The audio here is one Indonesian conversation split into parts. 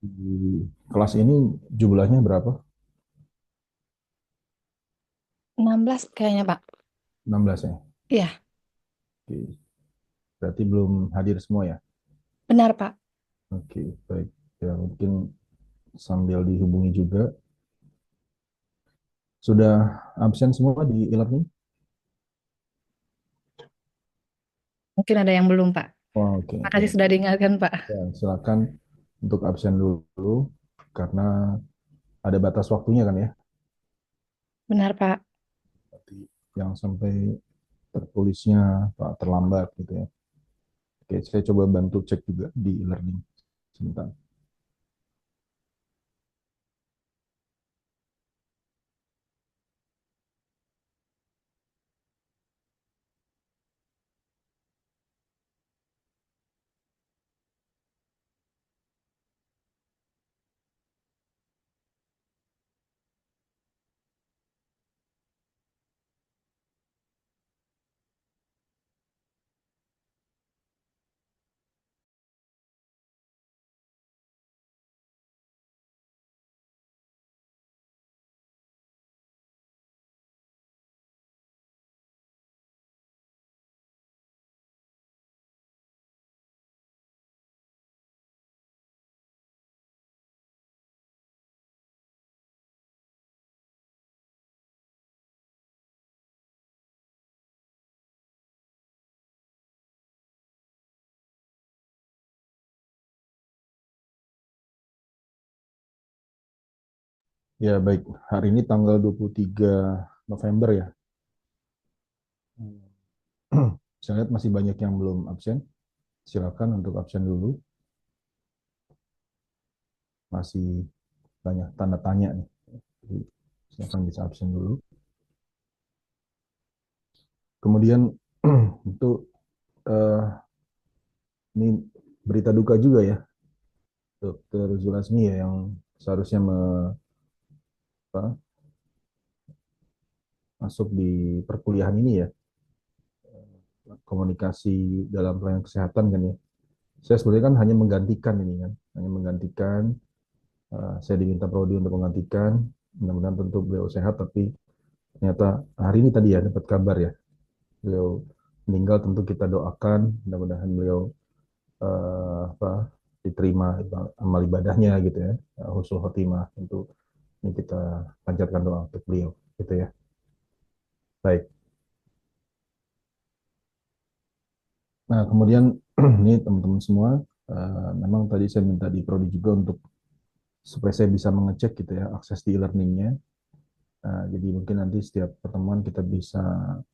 Di kelas ini jumlahnya berapa? 16 kayaknya, Pak. 16 ya? Iya, Oke. Berarti belum hadir semua ya? benar, Pak. Oke, baik. Ya, mungkin sambil dihubungi juga. Sudah absen semua di e-learning? Mungkin ada yang belum, Pak. Oh, oke, Makasih baik. sudah diingatkan, Pak. Ya, silakan untuk absen dulu karena ada batas waktunya kan ya? Benar, Pak. Berarti yang sampai tertulisnya Pak terlambat gitu ya. Oke, saya coba bantu cek juga di e-learning. Sebentar. Ya, baik. Hari ini tanggal 23 November ya. Saya lihat masih banyak yang belum absen. Silakan untuk absen dulu. Masih banyak tanda tanya nih. Jadi, silakan bisa absen dulu. Kemudian untuk eh, ini berita duka juga ya, Dokter Zulasmi ya yang seharusnya apa, masuk di perkuliahan ini ya, komunikasi dalam pelayanan kesehatan kan ya. Saya sebenarnya kan hanya menggantikan ini kan, hanya menggantikan. Saya diminta prodi untuk menggantikan. Mudah-mudahan tentu beliau sehat, tapi ternyata hari ini tadi ya dapat kabar ya, beliau meninggal. Tentu kita doakan mudah-mudahan beliau apa diterima amal ibadahnya gitu ya, husnul khotimah. Tentu ini kita panjatkan doa untuk beliau gitu ya. Baik. Nah, kemudian ini teman-teman semua, memang tadi saya minta di prodi juga untuk supaya saya bisa mengecek gitu ya akses di e-learningnya. Jadi mungkin nanti setiap pertemuan kita bisa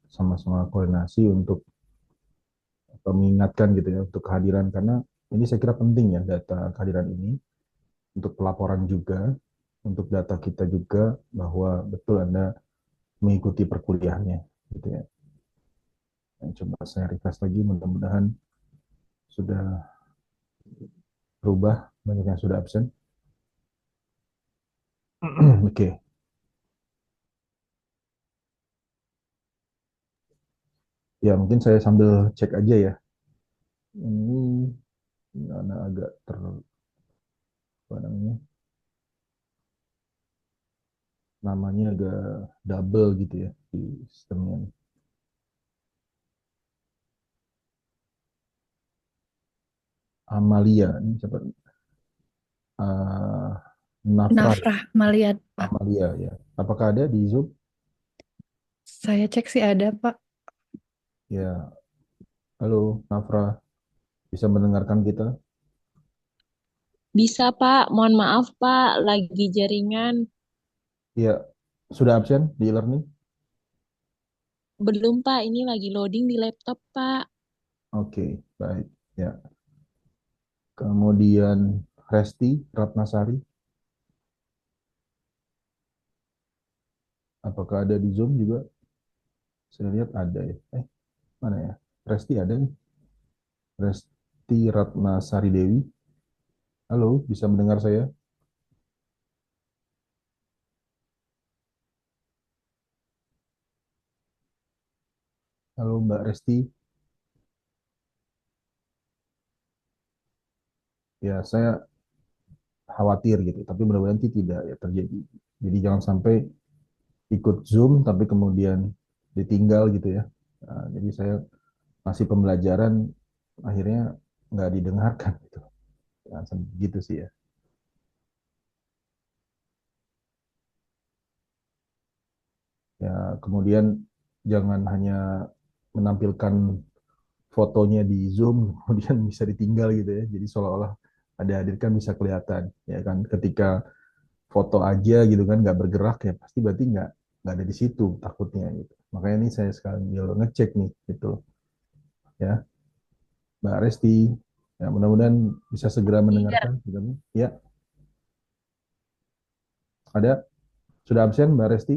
sama-sama koordinasi untuk mengingatkan gitu ya untuk kehadiran, karena ini saya kira penting ya data kehadiran ini untuk pelaporan juga, untuk data kita juga bahwa betul Anda mengikuti perkuliahannya gitu ya. Nah, coba saya refresh lagi, mudah-mudahan sudah berubah, banyak yang sudah absen. Oke, okay. Ya mungkin saya sambil cek aja ya. Ini karena agak apa namanya, namanya agak double gitu ya di sistemnya. Amalia, ini siapa? Uh, Nafra, Nafrah Maliad, Pak. Amalia ya. Apakah ada di Zoom? Saya cek sih ada, Pak. Ya, halo Nafra, bisa mendengarkan kita? Bisa Pak, mohon maaf Pak, lagi jaringan. Ya, sudah absen di e-learning? Belum Pak, ini lagi loading di laptop Pak. Oke, baik. Ya, kemudian Resti Ratnasari, apakah ada di Zoom juga? Saya lihat ada ya. Mana ya? Resti ada nih. Resti Ratnasari Dewi. Halo, bisa mendengar saya? Halo Mbak Resti. Ya, saya khawatir gitu. Tapi mudah-mudahan tidak ya terjadi. Jadi jangan sampai ikut Zoom tapi kemudian ditinggal gitu ya. Nah, jadi saya masih pembelajaran akhirnya nggak didengarkan gitu. Nah, gitu sih ya. Ya, kemudian jangan hanya menampilkan fotonya di Zoom kemudian bisa ditinggal gitu ya. Jadi seolah-olah ada hadir kan bisa kelihatan ya kan. Ketika foto aja gitu kan nggak bergerak ya pasti berarti nggak ada di situ takutnya gitu. Makanya ini saya sekarang ngecek nih gitu ya Mbak Resti. Ya, mudah-mudahan bisa segera Iya. mendengarkan gitu. Ya, ada sudah absen Mbak Resti.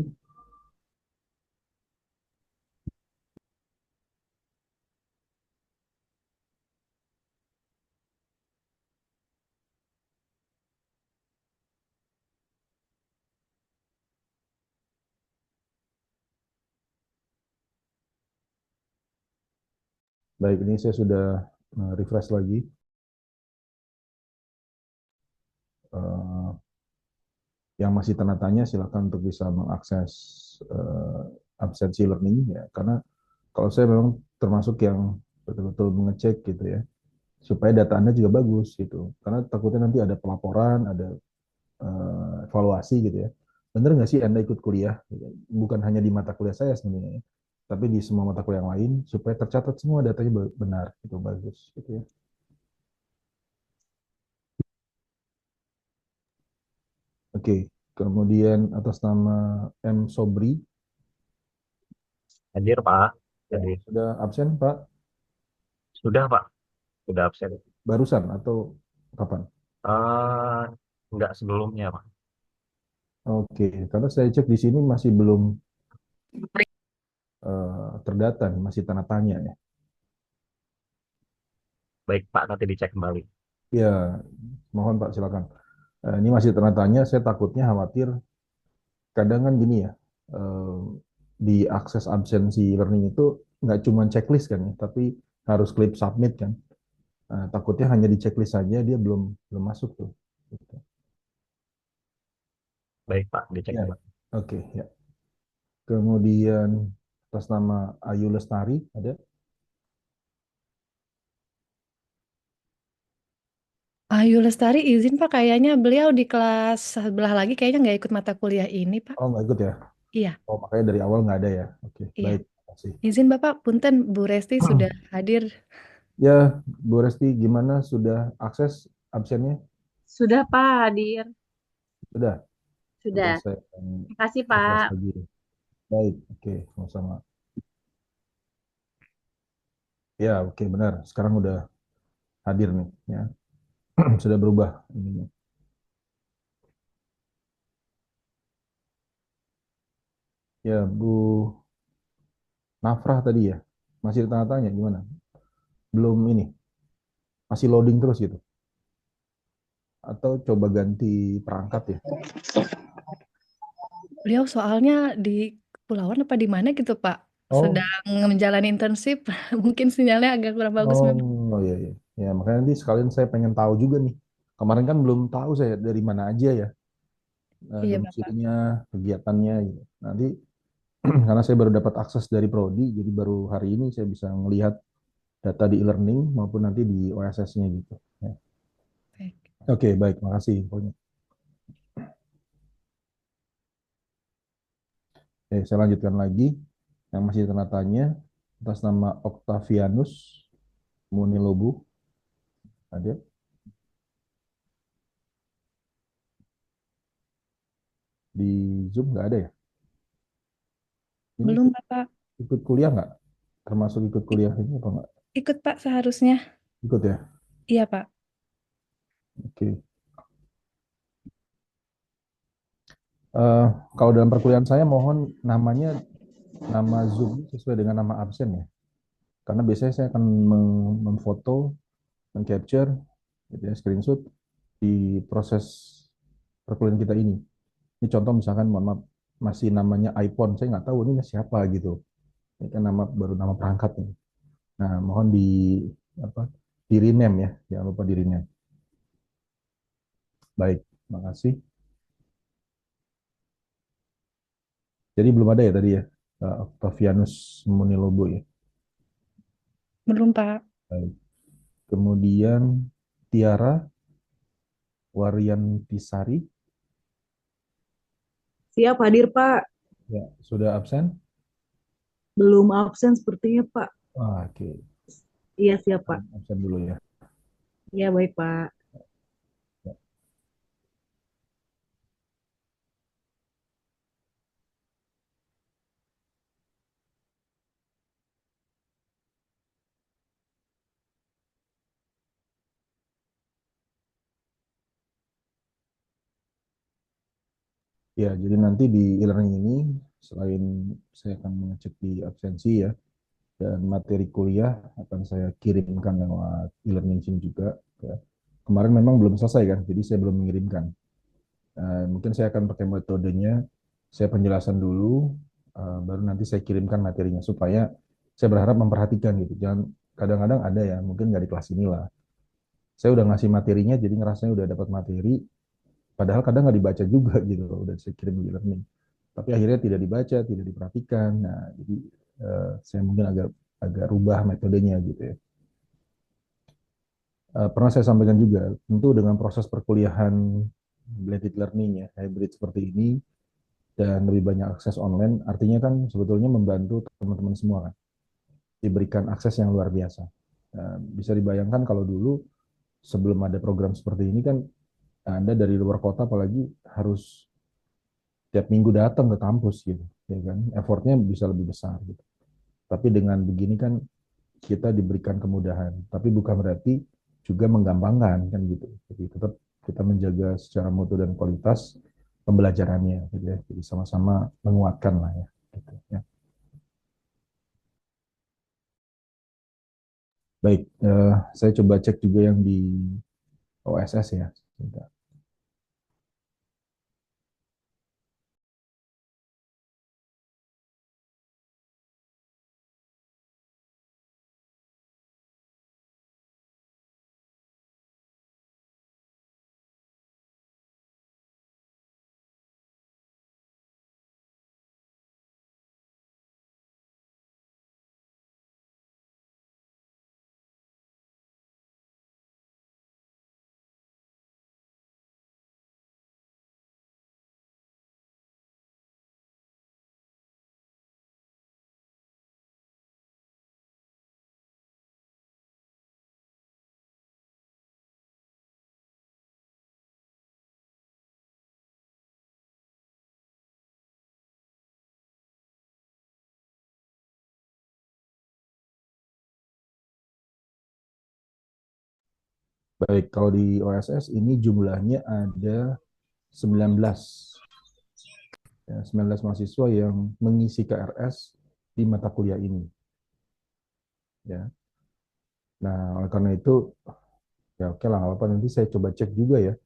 Baik, ini saya sudah refresh lagi. Eh, yang masih tanda tanya silakan untuk bisa mengakses absensi learning ya karena kalau saya memang termasuk yang betul-betul mengecek gitu ya supaya data Anda juga bagus gitu karena takutnya nanti ada pelaporan ada evaluasi gitu ya bener nggak sih Anda ikut kuliah gitu. Bukan hanya di mata kuliah saya sebenarnya ya, tapi di semua mata kuliah yang lain supaya tercatat semua datanya benar itu bagus gitu ya. Oke, kemudian atas nama M Sobri Hadir Pak, ya jadi sudah absen Pak sudah Pak, sudah absen. barusan atau kapan? Eh Enggak sebelumnya Pak. Oke, karena saya cek di sini masih belum terdata nih, masih tanda tanya ya. Baik Pak, nanti dicek kembali. Ya, mohon Pak silakan. Ini masih tanda tanya, saya takutnya khawatir kadang kan gini ya, eh, di akses absensi learning itu nggak cuma checklist kan ya, tapi harus klik submit kan. Takutnya hanya di checklist saja dia belum belum masuk tuh. Gitu. Baik Pak, dicek Ya, kembali. oke ya. Kemudian atas nama Ayu Lestari ada. Ayu Lestari izin Pak, kayaknya beliau di kelas sebelah lagi kayaknya nggak ikut mata kuliah ini Pak. Oh nggak ikut ya? Iya, Oh makanya dari awal nggak ada ya. Oke, iya. baik. Terima kasih. Izin Bapak, punten Bu Resti sudah hadir. Ya, Bu Resti, gimana sudah akses absennya? Sudah Pak hadir. Sudah. Oke, Sudah. saya akan Makasih refresh Pak. lagi. Baik, oke, sama-sama. Ya, oke, benar. Sekarang udah hadir nih, ya. Sudah berubah ininya. Ya, Bu Nafrah tadi ya, masih tanya-tanya gimana? Belum ini, masih loading terus gitu? Atau coba ganti perangkat ya? Beliau soalnya di Kepulauan apa di mana gitu Pak. Oh, Sedang menjalani internship, mungkin sinyalnya agak kurang bagus memang. oh iya, iya. Ya, makanya nanti sekalian saya pengen tahu juga nih. Kemarin kan belum tahu saya dari mana aja ya, Iya Bapak. domisilinya, kegiatannya gitu. Nanti karena saya baru dapat akses dari Prodi, jadi baru hari ini saya bisa melihat data di e-learning maupun nanti di OSS-nya gitu. Ya. Baik. Oke, baik, makasih infonya. Oke, saya lanjutkan lagi yang masih tanda tanya atas nama Octavianus Munilobu. Ada di Zoom nggak ada ya? Ini Belum Bapak. ikut kuliah nggak? Termasuk ikut Ik- kuliah ini apa nggak? Ikut Pak seharusnya. Ikut ya? Iya Pak. Oke. Eh, kalau dalam perkuliahan saya mohon namanya nama Zoom sesuai dengan nama absen ya. Karena biasanya saya akan memfoto, meng-capture, gitu ya, screenshot di proses perkuliahan kita ini. Ini contoh misalkan, mohon maaf, masih namanya iPhone, saya nggak tahu ini siapa gitu. Ini kan nama baru nama perangkat nih. Nah, mohon di apa? Di rename ya, jangan lupa di rename. Baik. Makasih. Jadi belum ada ya tadi ya, Octavianus Munilobo ya. Belum, Pak. Baik. Kemudian Tiara Waryantisari, Siap hadir, Pak. ya sudah absen. Belum absen sepertinya, Pak. Oke, Iya, siap, Pak. absen dulu ya. Iya, baik, Pak. Ya, jadi nanti di e-learning ini selain saya akan mengecek di absensi ya, dan materi kuliah akan saya kirimkan lewat e-learning sini juga. Ya. Kemarin memang belum selesai kan, jadi saya belum mengirimkan. Mungkin saya akan pakai metodenya, saya penjelasan dulu, baru nanti saya kirimkan materinya supaya saya berharap memperhatikan gitu. Jangan kadang-kadang ada ya, mungkin nggak di kelas inilah. Saya udah ngasih materinya, jadi ngerasanya udah dapat materi, padahal kadang nggak dibaca juga gitu loh, udah saya kirim di e-learning. Tapi akhirnya tidak dibaca, tidak diperhatikan. Nah, jadi saya mungkin agak agak rubah metodenya gitu ya. Pernah saya sampaikan juga, tentu dengan proses perkuliahan blended learning ya, hybrid seperti ini, dan lebih banyak akses online, artinya kan sebetulnya membantu teman-teman semua kan, diberikan akses yang luar biasa. Bisa dibayangkan kalau dulu sebelum ada program seperti ini kan, Anda dari luar kota apalagi harus tiap minggu datang ke kampus gitu, ya kan, effortnya bisa lebih besar gitu. Tapi dengan begini kan kita diberikan kemudahan, tapi bukan berarti juga menggampangkan kan gitu. Jadi tetap kita menjaga secara mutu dan kualitas pembelajarannya, gitu ya. Jadi sama-sama menguatkan lah ya, gitu ya. Baik, saya coba cek juga yang di OSS ya. Sebentar. Baik, kalau di OSS ini jumlahnya ada 19, ya, 19 mahasiswa yang mengisi KRS di mata kuliah ini. Ya. Nah, oleh karena itu, ya oke lah, nggak apa-apa. Nanti saya coba cek juga ya,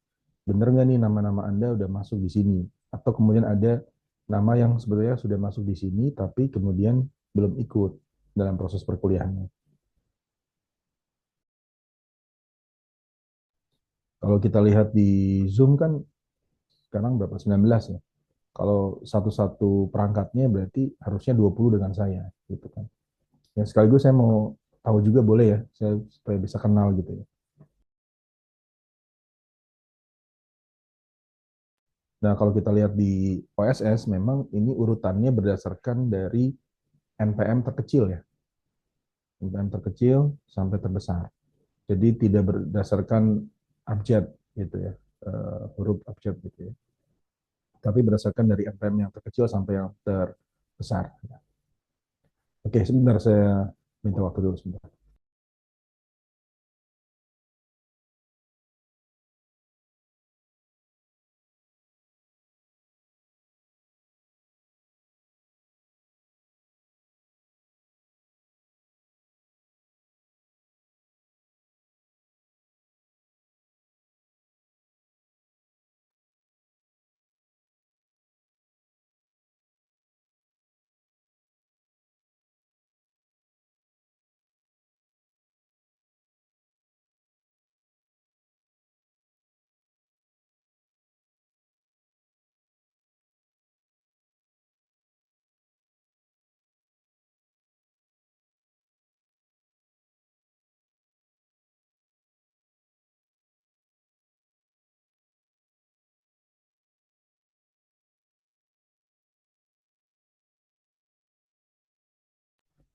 bener nggak nih nama-nama Anda udah masuk di sini? Atau kemudian ada nama yang sebenarnya sudah masuk di sini, tapi kemudian belum ikut dalam proses perkuliahannya. Kalau kita lihat di Zoom kan sekarang berapa? 19 ya. Kalau satu-satu perangkatnya berarti harusnya 20 dengan saya, gitu kan. Ya sekaligus saya mau tahu juga boleh ya, saya supaya bisa kenal gitu ya. Nah, kalau kita lihat di OSS, memang ini urutannya berdasarkan dari NPM terkecil ya. NPM terkecil sampai terbesar. Jadi tidak berdasarkan abjad gitu ya, huruf abjad gitu ya. Tapi berdasarkan dari NPM yang terkecil sampai yang terbesar. Oke, sebentar saya minta waktu dulu sebentar.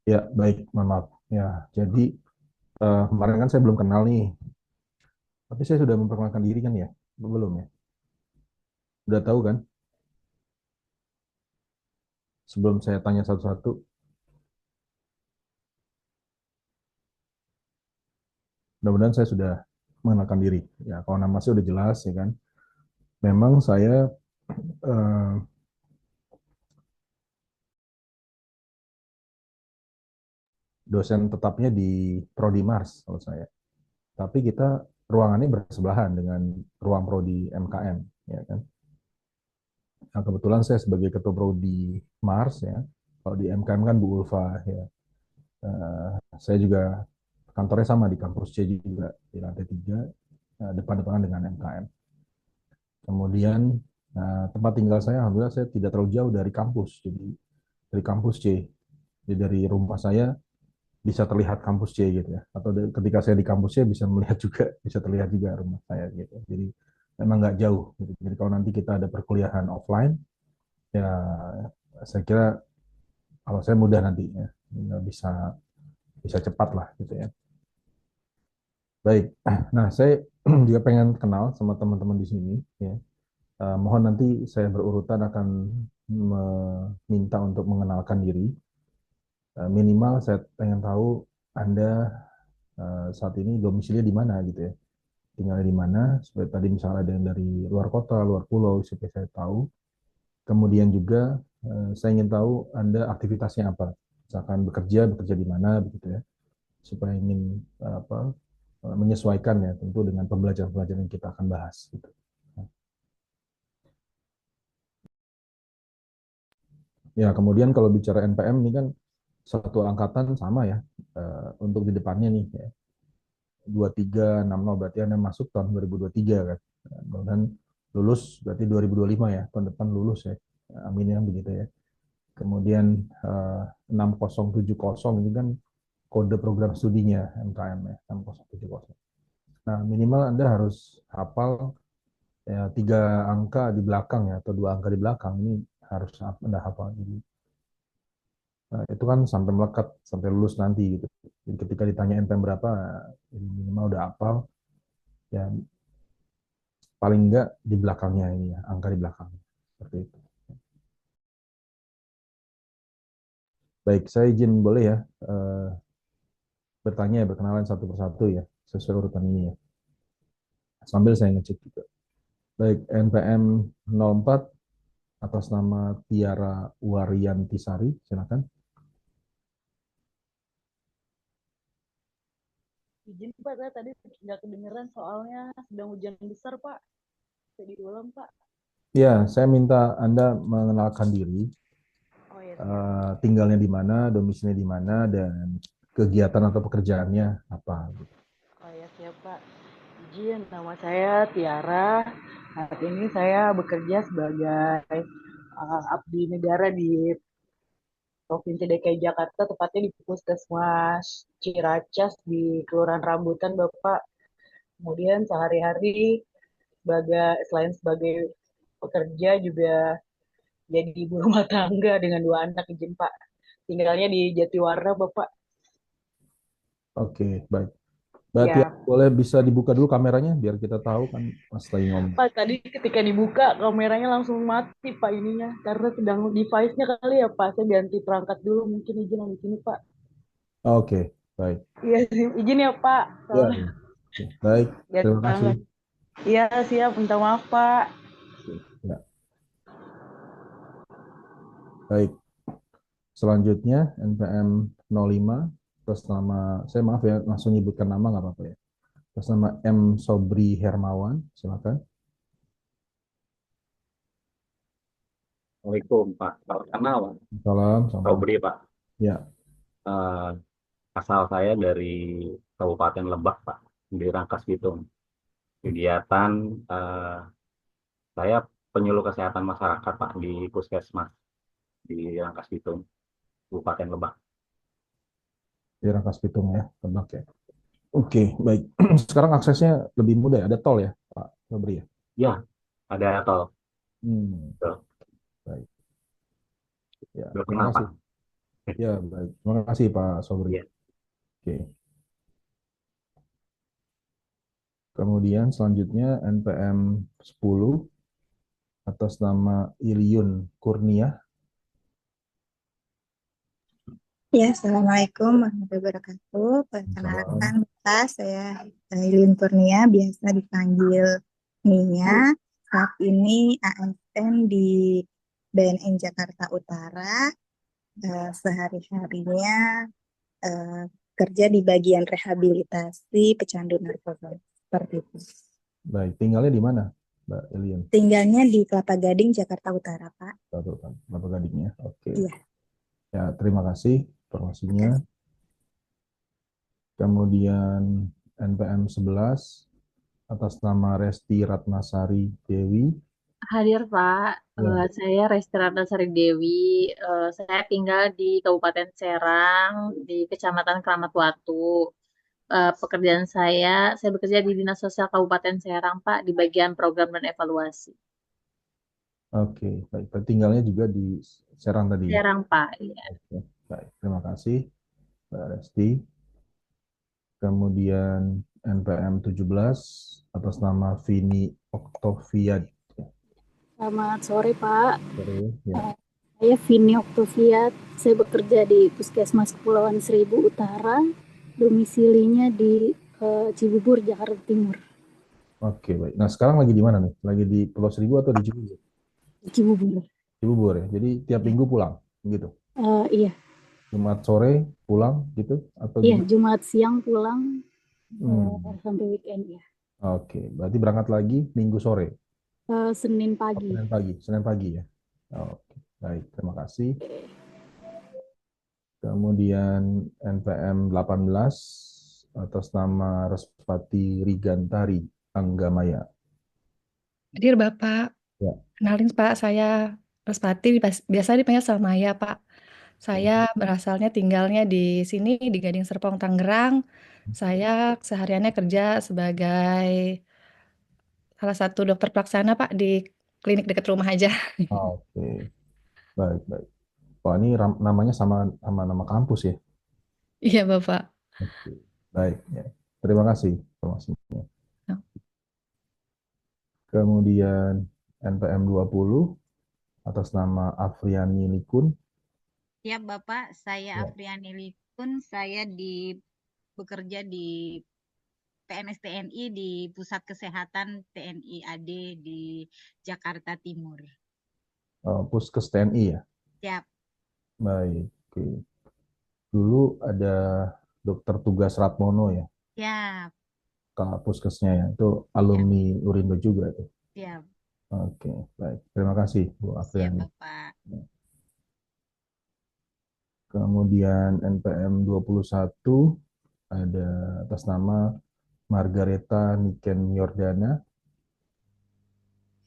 Ya, baik, mohon maaf. Ya, jadi kemarin kan saya belum kenal nih, tapi saya sudah memperkenalkan diri kan ya? Belum ya? Udah tahu kan? Sebelum saya tanya satu-satu, mudah-mudahan saya sudah mengenalkan diri. Ya, kalau nama saya udah jelas ya kan. Memang saya eh, dosen tetapnya di Prodi Mars kalau saya. Tapi kita ruangannya bersebelahan dengan ruang Prodi MKM, ya kan. Nah, kebetulan saya sebagai ketua Prodi Mars ya. Kalau di MKM kan Bu Ulfa ya. Saya juga kantornya sama di kampus C juga di lantai 3 depan-depanan dengan MKM. Kemudian tempat tinggal saya alhamdulillah saya tidak terlalu jauh dari kampus. Jadi dari kampus C. Jadi dari rumah saya bisa terlihat kampus C gitu ya. Atau ketika saya di kampus C bisa melihat juga, bisa terlihat juga rumah saya gitu. Jadi memang nggak jauh. Gitu. Jadi kalau nanti kita ada perkuliahan offline, ya saya kira kalau saya mudah nanti ya, bisa bisa cepat lah gitu ya. Baik, nah saya juga pengen kenal sama teman-teman di sini ya. Mohon nanti saya berurutan akan meminta untuk mengenalkan diri. Minimal saya pengen tahu Anda saat ini domisilinya di mana gitu ya. Tinggalnya di mana, supaya tadi misalnya ada yang dari luar kota, luar pulau, supaya saya tahu. Kemudian juga saya ingin tahu Anda aktivitasnya apa. Misalkan bekerja, bekerja di mana begitu ya. Supaya ingin apa menyesuaikan ya tentu dengan pembelajaran-pembelajaran yang kita akan bahas gitu. Ya, kemudian kalau bicara NPM ini kan satu angkatan sama ya untuk di depannya nih ya. 2360 berarti Anda masuk tahun 2023 kan. Dan lulus berarti 2025 ya, tahun depan lulus ya. Amin ya begitu ya. Kemudian 6070 ini kan kode program studinya MKM ya, 6070. Nah, minimal Anda harus hafal ya, 3 angka di belakang ya, atau 2 angka di belakang ini harus Anda hafal. Jadi, itu kan sampai melekat, sampai lulus nanti gitu. Jadi ketika ditanya NPM berapa, minimal udah hafal, ya paling enggak di belakangnya ini ya, angka di belakangnya. Seperti itu. Baik, saya izin boleh ya bertanya, berkenalan satu persatu ya, sesuai urutan ini ya. Sambil saya ngecek juga. Baik, NPM 04 atas nama Tiara Waryantisari, silakan. Izin Pak, saya tadi nggak kedengeran soalnya sedang hujan besar Pak. Bisa diulang Pak. Ya, saya minta Anda mengenalkan diri, Oh ya siap. tinggalnya di mana, domisilinya di mana, dan kegiatan atau pekerjaannya apa. Oh ya siap Pak. Izin, nama saya Tiara. Saat ini saya bekerja sebagai abdi negara di Provinsi DKI Jakarta, tepatnya di Puskesmas Ciracas di Kelurahan Rambutan, Bapak. Kemudian sehari-hari selain sebagai pekerja juga jadi ibu rumah tangga dengan 2 anak, izin Pak. Tinggalnya di Jatiwarna, Bapak. Oke, baik. Berarti Ya, boleh bisa dibuka dulu kameranya biar kita tahu kan pas lagi ngomong. Pak, tadi ketika dibuka kameranya langsung mati Pak ininya karena sedang device-nya kali ya Pak. Saya ganti perangkat dulu, mungkin izin di sini Pak. Oke, baik. Iya, izin ya Pak. Ya, Soalnya ya. Oke, baik. ganti Terima kasih. perangkat. Iya, siap. Minta maaf Pak. Oke, ya, baik. Selanjutnya NPM 05 atas nama, saya maaf ya langsung nyebutkan nama nggak apa-apa ya. Atas nama M. Sobri Hermawan, silakan. Assalamualaikum Pak. Kalau kenal Pak, Salam, salam. Sobri Pak. Ya, Eh, asal saya dari Kabupaten Lebak Pak, di Rangkas Bitung. Kegiatan saya penyuluh kesehatan masyarakat Pak di Puskesmas di Rangkas Bitung, Kabupaten Lebak. di Rangkas Bitung ya, Tebak ya. Oke, baik. Sekarang aksesnya lebih mudah ya, ada tol ya, Pak Sobri ya. Ya, ada tol. Hmm, Tuh, baik. Ya, belum terima kenal Pak. kasih. Ya, baik. Terima kasih Pak Sobri. Iya. Oke. Kemudian selanjutnya NPM 10 atas nama Ilyun Kurnia. Ya, Assalamualaikum warahmatullahi wabarakatuh. Salam. Perkenalkan, Bapak, saya Lilin Kurnia, biasa dipanggil Nia. Saat ini ASN di BNN Jakarta Utara. Sehari-harinya eh, kerja di bagian rehabilitasi pecandu narkoba. Seperti itu. Baik, tinggalnya di mana, Mbak Ilyun? Tinggalnya di Kelapa Gading, Jakarta Utara, Pak. Satu kan, Kelapa Gadingnya. Oke. Iya, Ya, terima kasih informasinya. makasih. Kemudian NPM 11 atas nama Resti Ratnasari Dewi. Hadir Pak, Ya, saya Resti Ratnasari Dewi. Saya tinggal di Kabupaten Serang, di Kecamatan Kramat Watu. Pekerjaan saya bekerja di Dinas Sosial Kabupaten Serang Pak, di bagian program dan evaluasi. oke. Baik, tinggalnya juga di Serang tadi ya. Serang Pak, ya. Oke. Baik, terima kasih Mbak Resti. Kemudian NPM 17 atas nama Vini Oktoviad. Selamat sore Pak, Sorry, ya. saya Vini Oktoviat, saya bekerja di Puskesmas Kepulauan Seribu Utara, domisilinya di Cibubur, Jakarta Timur. Oke, baik. Nah, sekarang lagi di mana nih? Lagi di Pulau Seribu atau di Cibubur? Di Cibubur. Cibubur ya. Jadi tiap minggu pulang, gitu. Iya, Jumat sore pulang, gitu? Atau iya gimana? Jumat siang pulang sampai weekend ya. Oke, berarti berangkat lagi minggu sore, Senin pagi. Senin pagi ya. Oke, baik. Terima kasih. Kemudian NPM 18 atas nama Respati Rigantari Anggamaya. Hadir Bapak. Ya. Kenalin Pak, saya Respati, biasa dipanggil Salmaya Pak. Saya berasalnya tinggalnya di sini, di Gading Serpong, Tangerang. Saya sehariannya kerja sebagai salah satu dokter pelaksana Pak di klinik dekat rumah aja. Oke, baik, baik. Wah, ini namanya sama sama nama kampus ya. Iya Bapak. Oke, baik ya. Terima kasih informasinya. Kemudian NPM 20 atas nama Afriani Likun. Ya, Bapak, saya Ya. Afriani Likun, saya bekerja di PNS TNI di Pusat Kesehatan TNI AD di Jakarta Timur. Puskes TNI ya. Siap, Baik. Oke. Dulu ada Dokter Tugas Ratmono ya, siap, Kak Puskesnya ya. Itu siap, alumni Urindo juga itu. siap, Oke, baik. Terima kasih Bu siap, Afriani. Bapak. Kemudian NPM 21 ada atas nama Margareta Niken Yordana.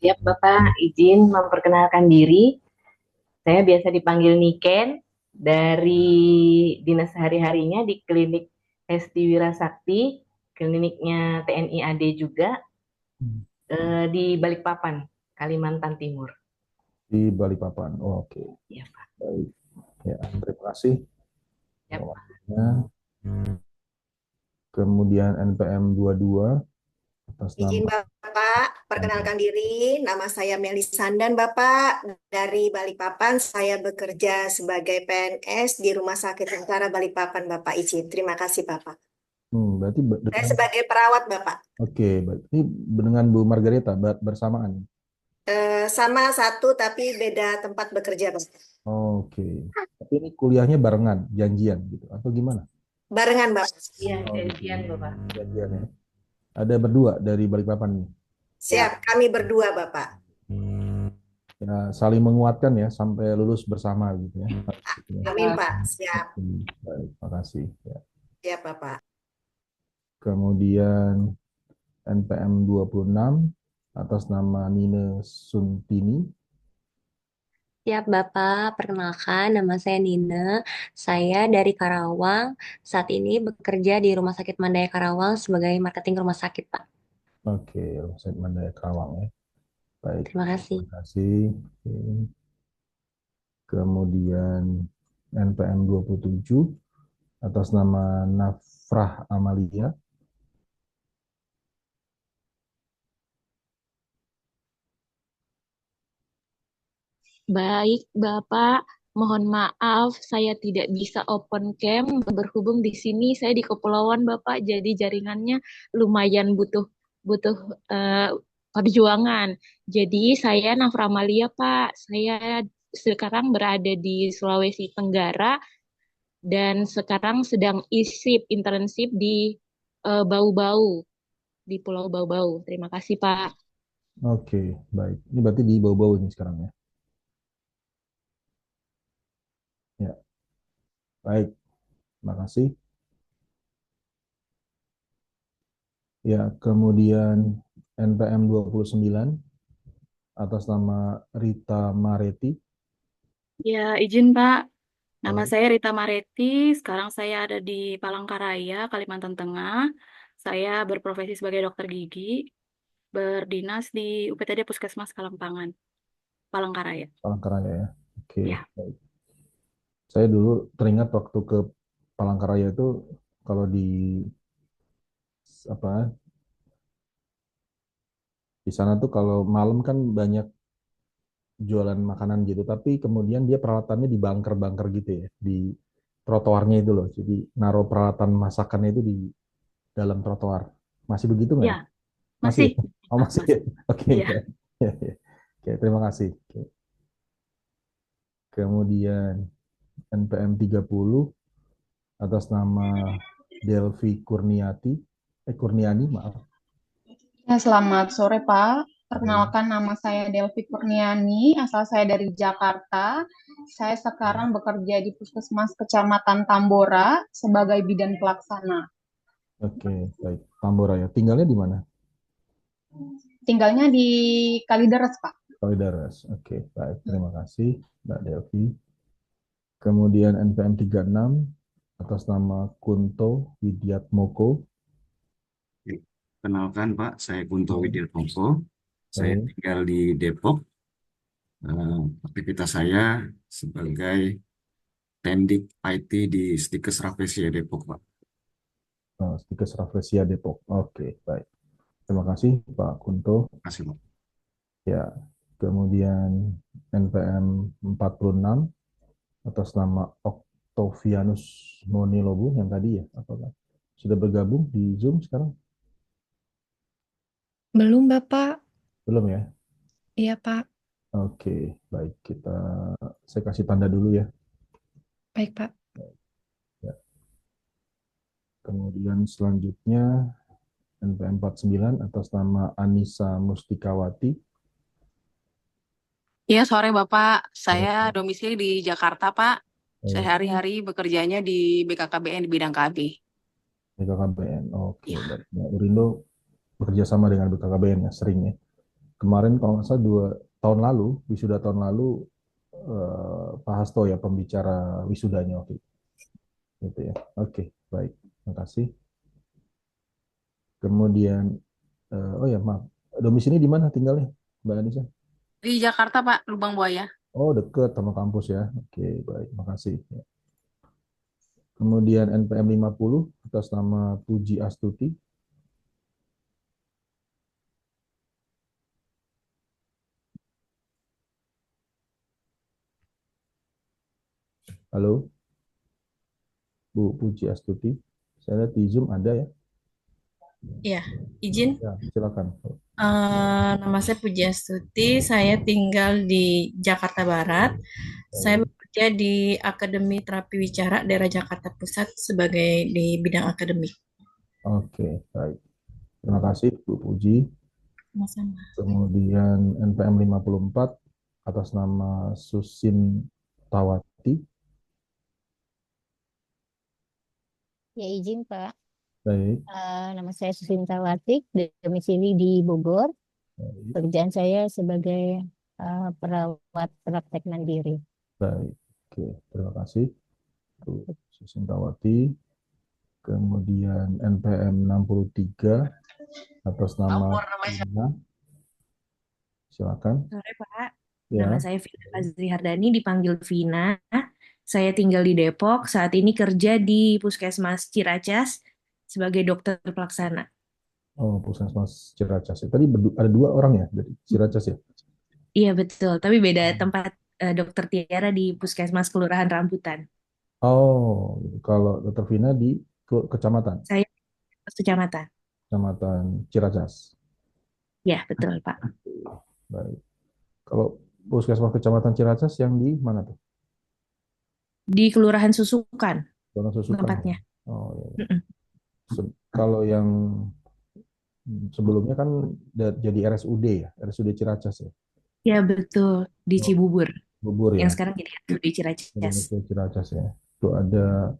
Siap, Bapak. Izin memperkenalkan diri. Saya biasa dipanggil Niken dari dinas sehari-harinya di klinik Hesti Wirasakti, kliniknya TNI AD juga, di Balikpapan, Kalimantan Timur. Di Balikpapan. Oh, oke. Iya, Pak. Baik. Ya, terima kasih. Ya, Pak. informasinya. Kemudian NPM 22 atas Izin nama Bapak, perkenalkan diri, nama saya Meli Sandan Bapak, dari Balikpapan, saya bekerja sebagai PNS di Rumah Sakit Utara Balikpapan Bapak izin. Terima kasih Bapak. berarti Saya sebagai perawat Bapak. Oke, baik. Ini dengan Bu Margareta bersamaan. Sama satu tapi beda tempat bekerja Bapak. Oke. Tapi ini kuliahnya barengan, janjian gitu atau gimana? Barengan Bapak. Iya, janjian, Bapak. Janjian ya. Ada berdua dari Balikpapan nih. Siap, kami berdua Bapak. Ya, saling menguatkan ya sampai lulus bersama gitu ya. Amin Pak, siap. Baik, makasih. Ya. Siap Bapak. Kemudian NPM 26 atas nama Nine Suntini. Siap Bapak, perkenalkan nama saya Nina. Saya dari Karawang. Saat ini bekerja di Rumah Sakit Mandaya Karawang sebagai marketing rumah sakit, Pak. Oke, Rumah Sakit Mandaya Karawang ya. Baik. Terima kasih. Terima kasih. Oke. Kemudian NPM 27 atas nama Nafrah Amalia. Baik, Bapak. Mohon maaf, saya tidak bisa open cam. Berhubung di sini saya di kepulauan, Bapak, jadi jaringannya lumayan butuh butuh eh, perjuangan. Jadi saya Nafra Malia, Pak. Saya sekarang berada di Sulawesi Tenggara dan sekarang sedang isip internship di Bau-Bau, di Pulau Bau-Bau. Terima kasih, Pak. Oke, baik. Ini berarti di bau-bau ini sekarang ya. Ya, baik. Terima kasih. Ya, kemudian NPM 29 atas nama Rita Mareti. Ya, izin Pak. Nama Baik. saya Rita Mareti. Sekarang saya ada di Palangkaraya, Kalimantan Tengah. Saya berprofesi sebagai dokter gigi, berdinas di UPTD Puskesmas Kalampangan, Palangkaraya. Palangkaraya ya. Oke, Ya. baik. Saya dulu teringat waktu ke Palangkaraya itu kalau di apa di sana tuh kalau malam kan banyak jualan makanan gitu, tapi kemudian dia peralatannya di bunker-bunker gitu ya, di trotoarnya itu loh. Jadi naruh peralatan masakannya itu di dalam trotoar. Masih begitu nggak Ya, ya? Masih masih. ya? Oh, Pak, masih masih. ya? Oke, Iya. ya. Ya, ya. Oke, terima kasih. Oke. Kemudian NPM 30 atas nama Delvi Kurniani, maaf. Ya, selamat sore, Pak. Baik. Perkenalkan, nama saya Delvi Kurniani, asal saya dari Jakarta. Saya sekarang bekerja di Puskesmas Kecamatan Tambora sebagai bidan pelaksana. Oke, baik. Tambora ya. Tinggalnya di mana? Tinggalnya di Kalideres, Pak. Kalideres. Oke, baik. Terima kasih, Mbak Delvi. Kemudian NPM 36 atas nama Kunto Widiatmoko. Kenalkan Pak, saya Kunto Baik. Widiatmoko. Saya Baik. tinggal di Depok. Aktivitas saya sebagai Tendik IT di Stikes Rafflesia Depok, Pak. Stikes Rafflesia Depok. Oke, baik. Terima kasih, Pak Kunto. Terima kasih, Pak. Ya, kemudian NPM 46 atas nama Octavianus Monilobu yang tadi ya, apakah sudah bergabung di Zoom sekarang? Belum, Bapak. Belum ya? Iya, Pak. Oke, baik. Saya kasih tanda dulu ya. Baik, Pak. Ya. Kemudian selanjutnya NPM 49 atas nama Anissa Mustikawati. Iya, sore Bapak. Saya domisili di Jakarta, Pak. Sehari-hari bekerjanya di BKKBN di bidang KB. BKKBN, oke. Baik. Ya, Urindo bekerja sama dengan BKKBN ya, sering ya. Kemarin kalau nggak salah 2 tahun lalu, wisuda tahun lalu, Pak Hasto ya pembicara wisudanya waktu itu. Gitu ya. Oke, baik. Terima kasih. Kemudian, oh ya maaf, domisili di mana tinggalnya, Mbak Anissa? Di Jakarta, Pak, Lubang Buaya. Oh, dekat sama kampus ya. Oke, baik. Makasih. Ya. Kemudian NPM 50 atas nama Puji Astuti. Halo, Bu Puji Astuti. Saya lihat di Zoom ada ya. Ya, izin. Ya, silakan. Nama saya Puji Astuti, saya tinggal di Jakarta Barat. Saya bekerja di Akademi Terapi Wicara daerah Jakarta Pusat sebagai di bidang akademik. Oke, baik. Terima kasih Bu Puji. Sama-sama. Kemudian NPM 54 atas nama Susin Tawati. Ya, izin Pak. Baik. Nama saya Susinta Watik, domisili di Bogor. Pekerjaan saya sebagai perawat praktek mandiri. Baik. Oke, terima kasih Bu Susintawati. Kemudian NPM 63 atas nama Vina. Silakan. Sore Pak, Ya. nama saya Vina Azri Hardani, dipanggil Vina. Saya tinggal di Depok, saat ini kerja di Puskesmas Ciracas sebagai dokter pelaksana. Oh, Puskesmas Ciracas. Tadi ada 2 orang ya dari Ciracas ya? Iya betul, tapi beda tempat. Dokter Tiara di Puskesmas Kelurahan Rambutan. Oh, gitu. Kalau Dr. Vina di kecamatan, Saya kecamatan. Kecamatan Ciracas. Ya betul Pak. Baik. Kalau Puskesmas Kecamatan Ciracas yang di mana tuh? Di Kelurahan Susukan Kelurahan Susukan. tempatnya. Oh, iya. Mm-mm. Kalau yang sebelumnya kan jadi RSUD ya, RSUD Ciracas ya. Ya betul, di Oh, Cibubur. Bubur ya. Yang sekarang jadi RSUD Jadi Ciracas. RSUD Ciracas ya. Itu ada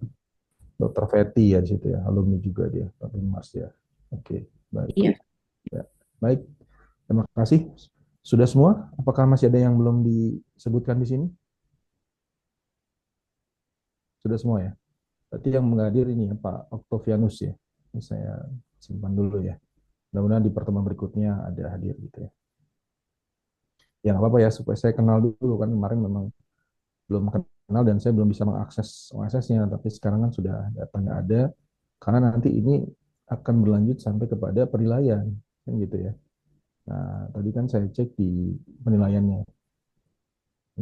Dr. Fetty ya di situ ya, alumni juga dia, Pak Mas ya. Oke, baik. Iya. Ya, baik. Terima kasih. Sudah semua? Apakah masih ada yang belum disebutkan di sini? Sudah semua ya. Berarti yang menghadir ini ya Pak Octavianus ya. Ini saya simpan dulu ya. Mudah-mudahan di pertemuan berikutnya ada hadir gitu ya. Ya nggak apa-apa ya, supaya saya kenal dulu kan kemarin memang belum kenal dan saya belum bisa mengaksesnya, tapi sekarang kan sudah datanya ada, karena nanti ini akan berlanjut sampai kepada penilaian kan gitu ya. Nah, tadi kan saya cek di penilaiannya.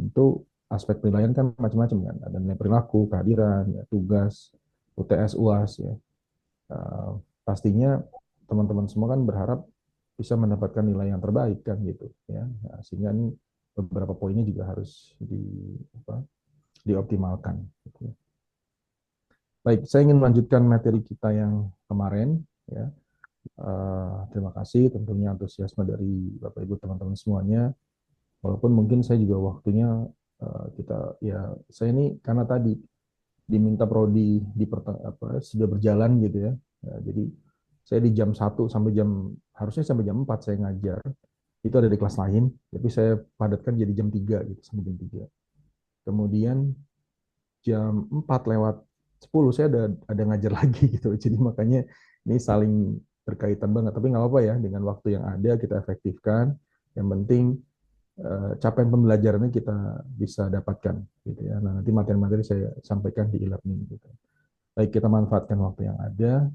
Tentu aspek penilaian kan macam-macam kan, ada nilai perilaku, kehadiran, ya, tugas, UTS, UAS ya. Pastinya teman-teman semua kan berharap bisa mendapatkan nilai yang terbaik kan gitu ya. Nah, sehingga ini beberapa poinnya juga harus dioptimalkan. Gitu. Baik, saya ingin melanjutkan materi kita yang kemarin ya. Terima kasih tentunya antusiasme dari Bapak Ibu teman-teman semuanya. Walaupun mungkin saya juga waktunya kita ya, saya ini karena tadi diminta prodi sudah berjalan gitu ya. Jadi saya di jam 1 sampai harusnya sampai jam 4 saya ngajar. Itu ada di kelas lain, tapi saya padatkan jadi jam 3 gitu, sampai jam 3. Kemudian jam 4 lewat 10 saya ada ngajar lagi gitu. Jadi makanya ini saling berkaitan banget. Tapi nggak apa-apa ya, dengan waktu yang ada kita efektifkan. Yang penting capaian pembelajarannya kita bisa dapatkan gitu ya. Nah, nanti materi-materi saya sampaikan di e-learning gitu. Baik, kita manfaatkan waktu yang ada.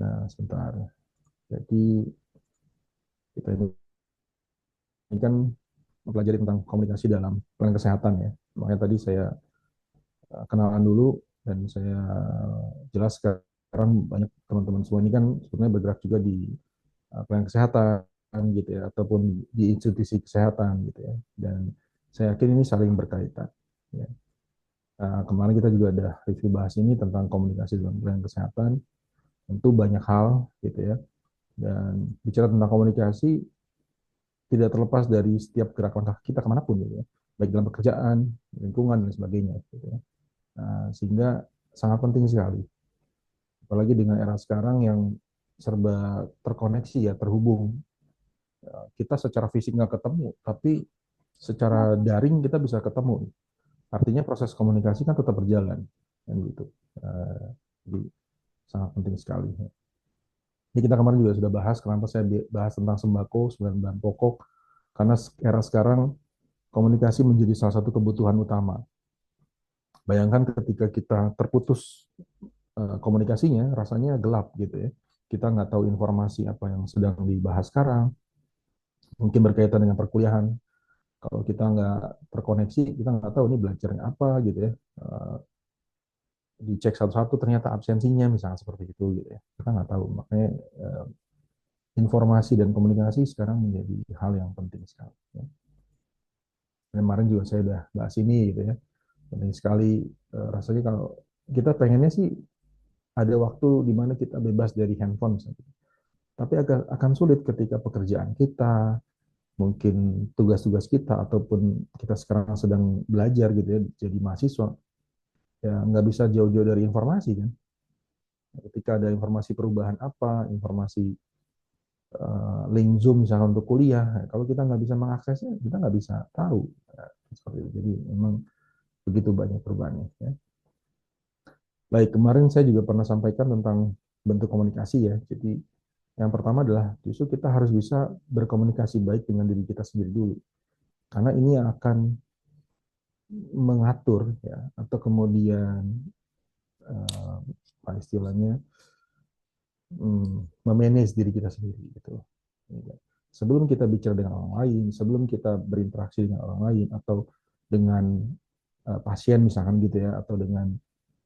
Nah, sebentar. Jadi kita ini kan mempelajari tentang komunikasi dalam pelayanan kesehatan ya. Makanya tadi saya kenalan dulu dan saya jelas sekarang banyak teman-teman semua ini kan sebenarnya bergerak juga di pelayanan kesehatan gitu ya, ataupun di institusi kesehatan gitu ya. Dan saya yakin ini saling berkaitan. Ya. Kemarin kita juga ada review bahas ini tentang komunikasi dalam pelayanan kesehatan. Tentu banyak hal gitu ya. Dan bicara tentang komunikasi tidak terlepas dari setiap gerakan kita kemanapun gitu ya, baik dalam pekerjaan, lingkungan dan sebagainya gitu ya. Sehingga sangat penting sekali, apalagi dengan era sekarang yang serba terkoneksi ya, terhubung. Kita secara fisik nggak ketemu, tapi secara daring kita bisa ketemu. Artinya proses komunikasi kan tetap berjalan, kan gitu. Jadi sangat penting sekali. Ini kita kemarin juga sudah bahas, kenapa saya bahas tentang sembako, 9 bahan pokok, karena era sekarang komunikasi menjadi salah satu kebutuhan utama. Bayangkan ketika kita terputus komunikasinya, rasanya gelap gitu ya. Kita nggak tahu informasi apa yang sedang dibahas sekarang, mungkin berkaitan dengan perkuliahan. Kalau kita nggak terkoneksi, kita nggak tahu ini belajarnya apa gitu ya. Dicek satu-satu ternyata absensinya misalnya seperti itu gitu ya. Kita nggak tahu, makanya informasi dan komunikasi sekarang menjadi hal yang penting sekali. Ya. Kemarin juga saya udah bahas ini gitu ya. Penting sekali rasanya kalau kita pengennya sih ada waktu di mana kita bebas dari handphone misalnya. Tapi akan sulit ketika pekerjaan kita, mungkin tugas-tugas kita, ataupun kita sekarang sedang belajar gitu ya, jadi mahasiswa, ya nggak bisa jauh-jauh dari informasi kan. Ketika ada informasi perubahan apa, informasi link Zoom misalnya untuk kuliah, kalau kita nggak bisa mengaksesnya, kita nggak bisa tahu. Seperti itu. Jadi memang begitu banyak perubahannya. Ya. Baik, kemarin saya juga pernah sampaikan tentang bentuk komunikasi ya. Jadi yang pertama adalah justru kita harus bisa berkomunikasi baik dengan diri kita sendiri dulu. Karena ini yang akan mengatur ya, atau kemudian apa istilahnya, memanage diri kita sendiri gitu. Sebelum kita bicara dengan orang lain, sebelum kita berinteraksi dengan orang lain atau dengan pasien misalkan gitu ya, atau dengan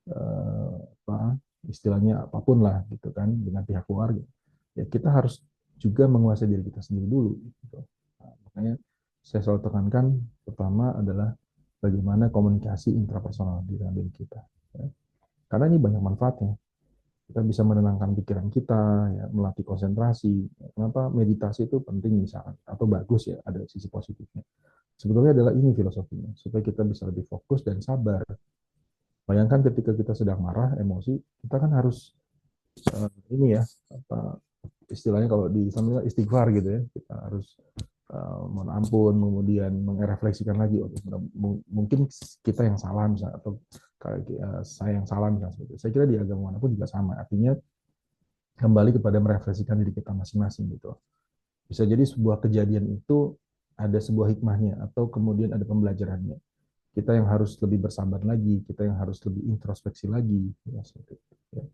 apa istilahnya apapun lah gitu kan, dengan pihak keluarga, ya kita harus juga menguasai diri kita sendiri dulu gitu. Nah, makanya saya selalu tekankan pertama adalah bagaimana komunikasi intrapersonal di dalam diri kita ya. Karena ini banyak manfaatnya. Kita bisa menenangkan pikiran kita, ya, melatih konsentrasi. Kenapa meditasi itu penting misalkan, atau bagus ya, ada sisi positifnya. Sebetulnya adalah ini filosofinya, supaya kita bisa lebih fokus dan sabar. Bayangkan ketika kita sedang marah, emosi, kita kan harus ini ya, apa istilahnya kalau di sana istighfar gitu ya. Kita harus mohon ampun, kemudian merefleksikan lagi, mungkin kita yang salah misalnya, atau saya yang salah misalnya. Saya kira di agama manapun juga sama, artinya kembali kepada merefleksikan diri kita masing-masing gitu. Bisa jadi sebuah kejadian itu ada sebuah hikmahnya, atau kemudian ada pembelajarannya. Kita yang harus lebih bersabar lagi, kita yang harus lebih introspeksi lagi, ya, seperti itu, ya.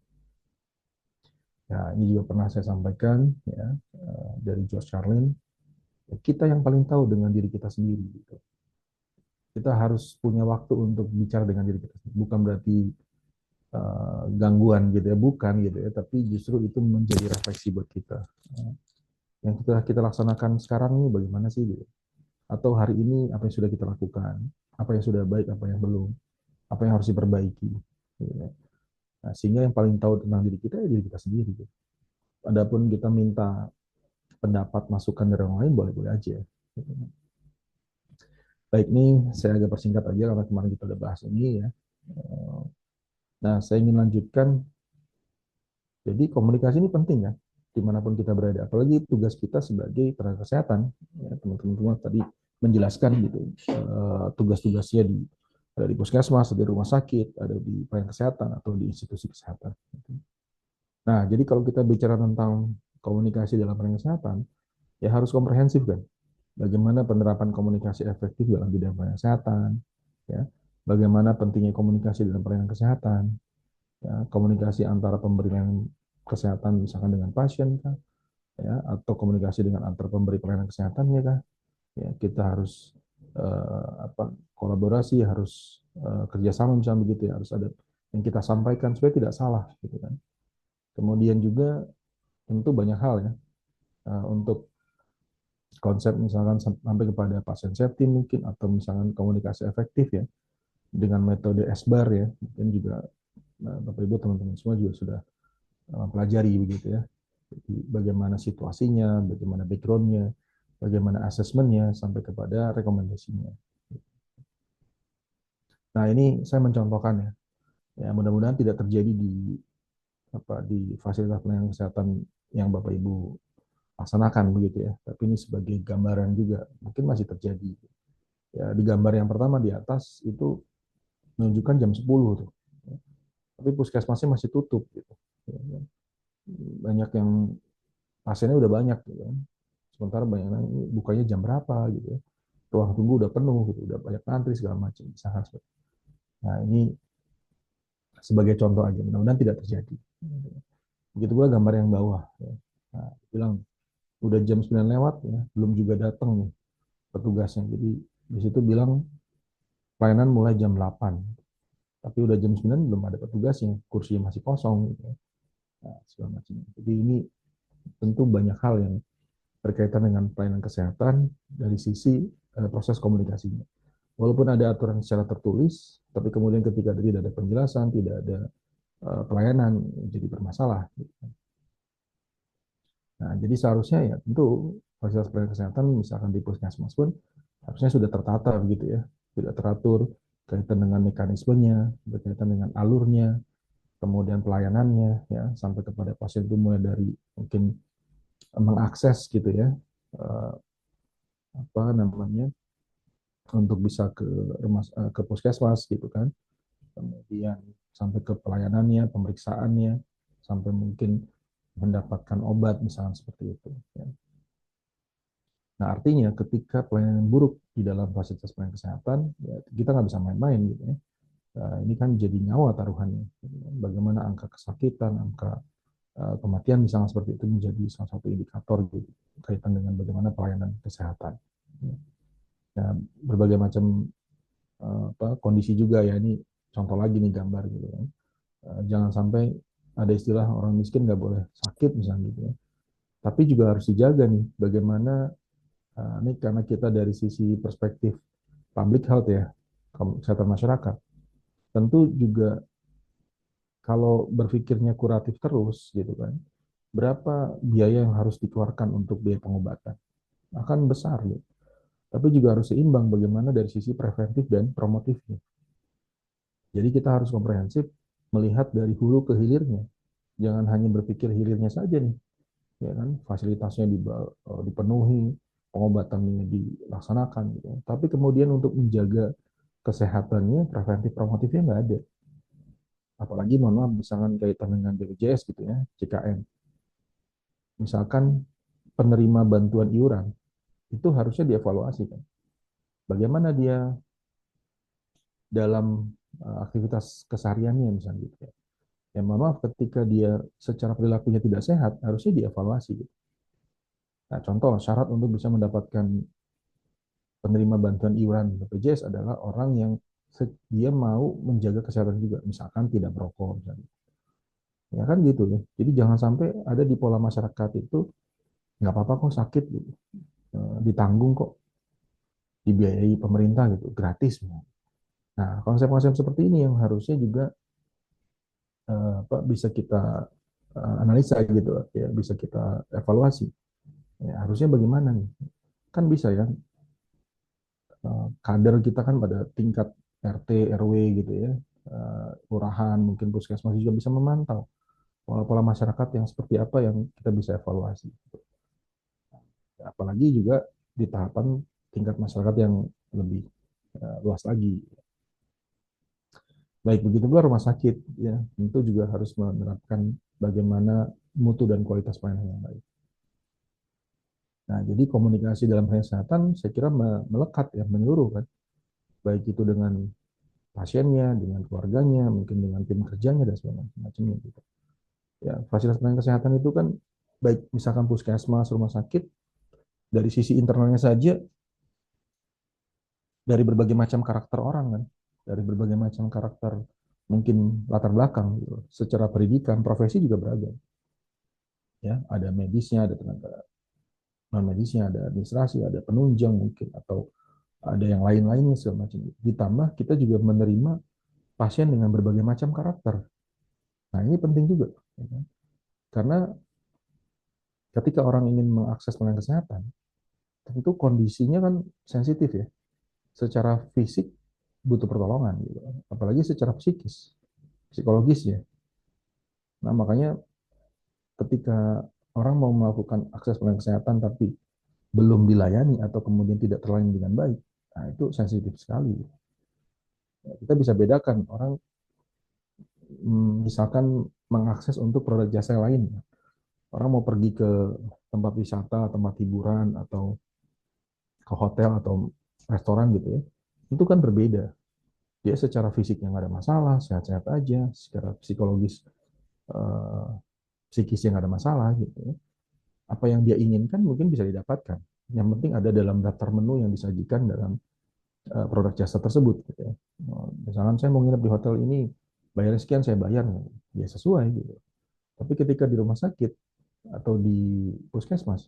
Ya, ini juga pernah saya sampaikan ya, dari George Carlin, kita yang paling tahu dengan diri kita sendiri gitu. Kita harus punya waktu untuk bicara dengan diri kita sendiri. Bukan berarti gangguan gitu ya, bukan gitu ya, tapi justru itu menjadi refleksi buat kita. Yang kita laksanakan sekarang ini bagaimana sih gitu. Atau hari ini apa yang sudah kita lakukan, apa yang sudah baik, apa yang belum, apa yang harus diperbaiki. Gitu ya. Nah, sehingga yang paling tahu tentang diri kita ya diri kita sendiri. Gitu. Adapun kita minta pendapat, masukan dari orang lain, boleh-boleh aja. Gitu. Baik, nih saya agak persingkat aja karena kemarin kita udah bahas ini ya. Nah, saya ingin lanjutkan. Jadi komunikasi ini penting ya, dimanapun kita berada. Apalagi tugas kita sebagai tenaga kesehatan. Ya, teman-teman tadi menjelaskan gitu, tugas-tugasnya ada di puskesmas, ada di rumah sakit, ada di pelayanan kesehatan, atau di institusi kesehatan. Nah, jadi kalau kita bicara tentang komunikasi dalam pelayanan kesehatan, ya harus komprehensif kan. Bagaimana penerapan komunikasi efektif dalam bidang pelayanan kesehatan, ya. Bagaimana pentingnya komunikasi dalam pelayanan kesehatan, ya. Komunikasi antara pemberi pelayanan kesehatan misalkan dengan pasien, kan, ya, atau komunikasi dengan antar pemberi pelayanan kesehatan, ya kan. Ya, kita harus kolaborasi, harus kerjasama misalnya begitu ya, harus ada yang kita sampaikan supaya tidak salah, gitu kan. Kemudian juga tentu banyak hal ya, untuk konsep misalkan sampai kepada pasien safety mungkin, atau misalkan komunikasi efektif ya dengan metode SBAR ya, mungkin juga Bapak Ibu teman-teman semua juga sudah pelajari begitu ya. Jadi bagaimana situasinya, bagaimana backgroundnya, bagaimana asesmennya sampai kepada rekomendasinya. Nah, ini saya mencontohkan ya. Ya, mudah-mudahan tidak terjadi di fasilitas pelayanan kesehatan yang Bapak Ibu laksanakan begitu ya. Tapi ini sebagai gambaran juga mungkin masih terjadi. Ya, di gambar yang pertama di atas itu menunjukkan jam 10 tuh. Tapi puskesmasnya masih tutup gitu. Banyak yang pasiennya udah banyak gitu kan. Sementara banyak yang bukanya jam berapa gitu ya. Ruang tunggu udah penuh gitu, udah banyak antri segala macam. Nah, ini sebagai contoh aja, mudah-mudahan tidak terjadi. Begitu pula gambar yang bawah ya. Nah, bilang udah jam 9 lewat ya, belum juga datang nih petugasnya. Jadi di situ bilang pelayanan mulai jam 8. Tapi udah jam 9 belum ada petugasnya, kursinya masih kosong gitu. Nah, segala macam. Jadi ini tentu banyak hal yang berkaitan dengan pelayanan kesehatan dari sisi proses komunikasinya. Walaupun ada aturan secara tertulis, tapi kemudian ketika tidak ada penjelasan, tidak ada pelayanan, jadi bermasalah. Nah, jadi seharusnya ya tentu fasilitas pelayanan kesehatan misalkan di puskesmas pun harusnya sudah tertata begitu ya, sudah teratur berkaitan dengan mekanismenya, berkaitan dengan alurnya, kemudian pelayanannya ya, sampai kepada pasien itu mulai dari mungkin mengakses gitu ya, untuk bisa ke puskesmas gitu kan, kemudian sampai ke pelayanannya, pemeriksaannya, sampai mungkin mendapatkan obat misalnya seperti itu. Ya. Nah, artinya ketika pelayanan buruk di dalam fasilitas pelayanan kesehatan, ya kita nggak bisa main-main gitu ya. Nah, ini kan jadi nyawa taruhannya. Bagaimana angka kesakitan, angka kematian misalnya seperti itu menjadi salah satu indikator gitu, kaitan dengan bagaimana pelayanan kesehatan. Ya, berbagai macam kondisi juga ya, ini contoh lagi nih gambar gitu kan. Jangan sampai ada istilah orang miskin nggak boleh sakit misalnya gitu ya. Tapi juga harus dijaga nih bagaimana ini karena kita dari sisi perspektif public health ya, kesehatan masyarakat. Tentu juga kalau berpikirnya kuratif terus gitu kan, berapa biaya yang harus dikeluarkan untuk biaya pengobatan? Akan besar gitu. Tapi juga harus seimbang bagaimana dari sisi preventif dan promotifnya. Jadi kita harus komprehensif melihat dari hulu ke hilirnya. Jangan hanya berpikir hilirnya saja nih, ya kan? Fasilitasnya dipenuhi, pengobatannya dilaksanakan, gitu. Tapi kemudian untuk menjaga kesehatannya, preventif promotifnya nggak ada. Apalagi mohon maaf, misalkan kaitan dengan BPJS gitu ya, JKN. Misalkan penerima bantuan iuran, itu harusnya dievaluasi kan. Bagaimana dia dalam aktivitas kesehariannya misalnya gitu ya. Ya maaf, ketika dia secara perilakunya tidak sehat, harusnya dievaluasi. Gitu. Nah, contoh syarat untuk bisa mendapatkan penerima bantuan iuran BPJS adalah orang yang dia mau menjaga kesehatan juga, misalkan tidak merokok misalnya. Ya kan gitu ya. Jadi jangan sampai ada di pola masyarakat itu nggak apa-apa kok sakit gitu, ditanggung kok, dibiayai pemerintah gitu, gratis. Nah, konsep-konsep seperti ini yang harusnya juga bisa kita analisa gitu ya, bisa kita evaluasi. Ya, harusnya bagaimana nih? Kan bisa ya, kader kita kan pada tingkat RT, RW gitu ya, kelurahan, mungkin puskesmas juga bisa memantau pola-pola masyarakat yang seperti apa yang kita bisa evaluasi. Apalagi juga di tahapan tingkat masyarakat yang lebih luas lagi. Baik, begitu pula rumah sakit ya, tentu juga harus menerapkan bagaimana mutu dan kualitas pelayanan yang baik. Nah, jadi komunikasi dalam hal kesehatan saya kira melekat ya, menyeluruh kan. Baik itu dengan pasiennya, dengan keluarganya, mungkin dengan tim kerjanya dan segala macamnya gitu. Ya, fasilitas pelayanan kesehatan itu kan baik misalkan puskesmas, rumah sakit, dari sisi internalnya saja dari berbagai macam karakter orang kan, dari berbagai macam karakter mungkin latar belakang gitu. Secara pendidikan, profesi juga beragam. Ya, ada medisnya, ada tenaga non medisnya, ada administrasi, ada penunjang mungkin, atau ada yang lain-lainnya segala macam. Ditambah kita juga menerima pasien dengan berbagai macam karakter. Nah, ini penting juga. Ya kan? Karena ketika orang ingin mengakses pelayanan kesehatan, tentu kondisinya kan sensitif ya. Secara fisik butuh pertolongan, gitu. Apalagi secara psikis, psikologis ya. Nah, makanya ketika orang mau melakukan akses pelayanan kesehatan tapi belum dilayani atau kemudian tidak terlayani dengan baik, nah itu sensitif sekali. Kita bisa bedakan orang misalkan mengakses untuk produk jasa lain. Orang mau pergi ke tempat wisata, tempat hiburan, atau ke hotel atau restoran gitu ya, itu kan berbeda. Dia secara fisiknya nggak ada masalah, sehat-sehat aja, secara psikologis, psikisnya nggak ada masalah gitu ya. Apa yang dia inginkan mungkin bisa didapatkan. Yang penting ada dalam daftar menu yang disajikan dalam produk jasa tersebut. Gitu ya. Misalkan saya mau nginep di hotel ini, bayar sekian, saya bayar, ya sesuai gitu. Tapi ketika di rumah sakit atau di puskesmas,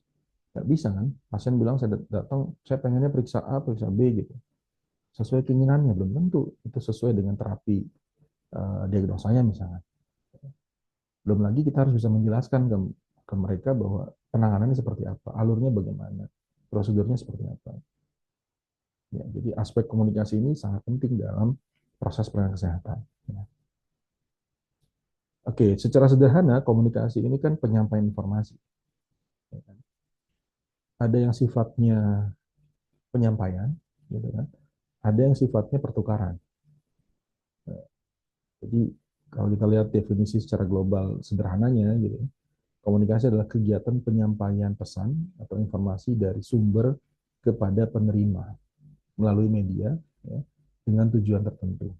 nggak bisa kan? Pasien bilang saya datang, saya pengennya periksa A, periksa B gitu. Sesuai keinginannya, belum tentu itu sesuai dengan terapi diagnosanya misalnya. Belum lagi kita harus bisa menjelaskan ke mereka bahwa penanganannya seperti apa, alurnya bagaimana, prosedurnya seperti apa. Ya, jadi aspek komunikasi ini sangat penting dalam proses pelayanan kesehatan. Ya. Oke, secara sederhana komunikasi ini kan penyampaian informasi. Ya kan? Ada yang sifatnya penyampaian, gitu kan? Ada yang sifatnya pertukaran. Ya. Jadi kalau kita lihat definisi secara global sederhananya, gitu, Komunikasi adalah kegiatan penyampaian pesan atau informasi dari sumber kepada penerima melalui media, ya, dengan tujuan tertentu.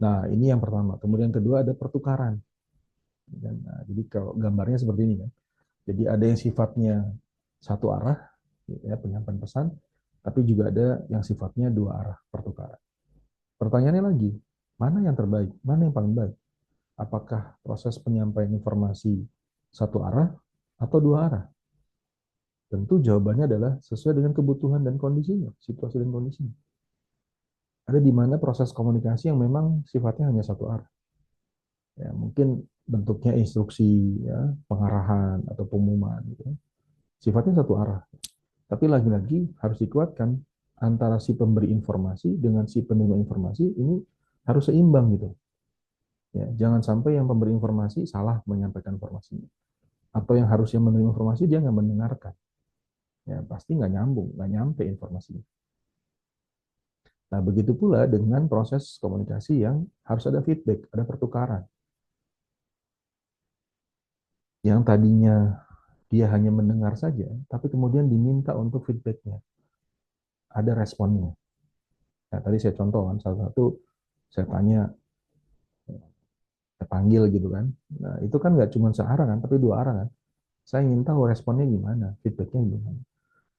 Nah, ini yang pertama. Kemudian kedua ada pertukaran. Nah, jadi kalau gambarnya seperti ini kan. Jadi ada yang sifatnya satu arah, ya, penyampaian pesan, tapi juga ada yang sifatnya dua arah, pertukaran. Pertanyaannya lagi, mana yang terbaik? Mana yang paling baik? Apakah proses penyampaian informasi satu arah atau dua arah? Tentu jawabannya adalah sesuai dengan kebutuhan dan kondisinya, situasi dan kondisinya. Ada di mana proses komunikasi yang memang sifatnya hanya satu arah. Ya, mungkin bentuknya instruksi, ya, pengarahan atau pengumuman, gitu. Sifatnya satu arah. Tapi lagi-lagi harus dikuatkan antara si pemberi informasi dengan si penerima informasi ini harus seimbang gitu. Ya, jangan sampai yang pemberi informasi salah menyampaikan informasinya, atau yang harusnya menerima informasi dia nggak mendengarkan. Ya, pasti nggak nyambung, nggak nyampe informasinya. Nah, begitu pula dengan proses komunikasi yang harus ada feedback, ada pertukaran. Yang tadinya dia hanya mendengar saja, tapi kemudian diminta untuk feedbacknya. Ada responnya. Nah, tadi saya contoh kan, salah satu saya tanya, saya panggil gitu kan. Nah, itu kan nggak cuma searah kan, tapi dua arah kan. Saya ingin tahu responnya gimana, feedbacknya gimana.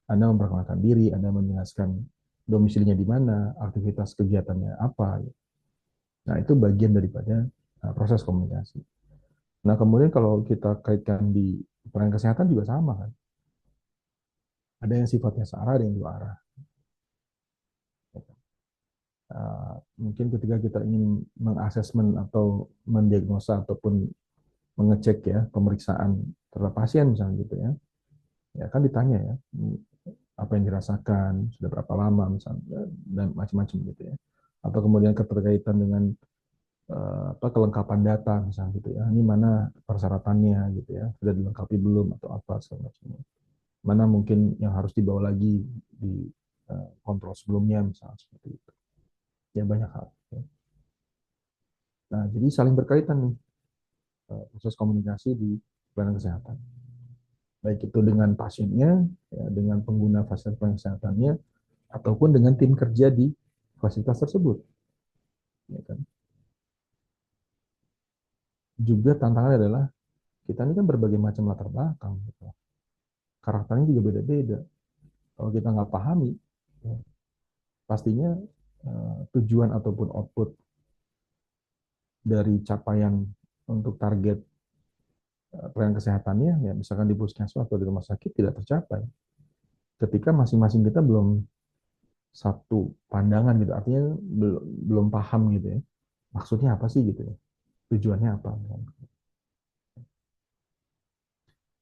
Anda memperkenalkan diri, Anda menjelaskan domisilinya di mana, aktivitas kegiatannya apa. Nah, itu bagian daripada proses komunikasi. Nah, kemudian kalau kita kaitkan di pelayanan kesehatan juga sama kan. Ada yang sifatnya searah, ada yang dua arah. Mungkin ketika kita ingin mengasesmen atau mendiagnosa ataupun mengecek ya pemeriksaan terhadap pasien misalnya gitu ya, ya kan ditanya ya apa yang dirasakan, sudah berapa lama misalnya, dan macam-macam gitu ya. Atau kemudian keterkaitan dengan kelengkapan data misalnya gitu ya, ini mana persyaratannya gitu ya, sudah dilengkapi belum atau apa segala macam. Mana mungkin yang harus dibawa lagi di kontrol sebelumnya misalnya seperti itu. Ya banyak hal. Ya. Nah, jadi saling berkaitan nih proses komunikasi di pelayanan kesehatan. Baik itu dengan pasiennya, ya, dengan pengguna fasilitas pelayanan kesehatannya, ataupun dengan tim kerja di fasilitas tersebut. Ya kan? Juga tantangannya adalah kita ini kan berbagai macam latar belakang. Gitu. Karakternya juga beda-beda. Kalau kita nggak pahami, ya, pastinya tujuan ataupun output dari capaian untuk target pelayanan kesehatannya, ya misalkan di puskesmas atau di rumah sakit tidak tercapai. Ketika masing-masing kita belum satu pandangan gitu, artinya belum paham gitu ya, maksudnya apa sih gitu ya, tujuannya apa.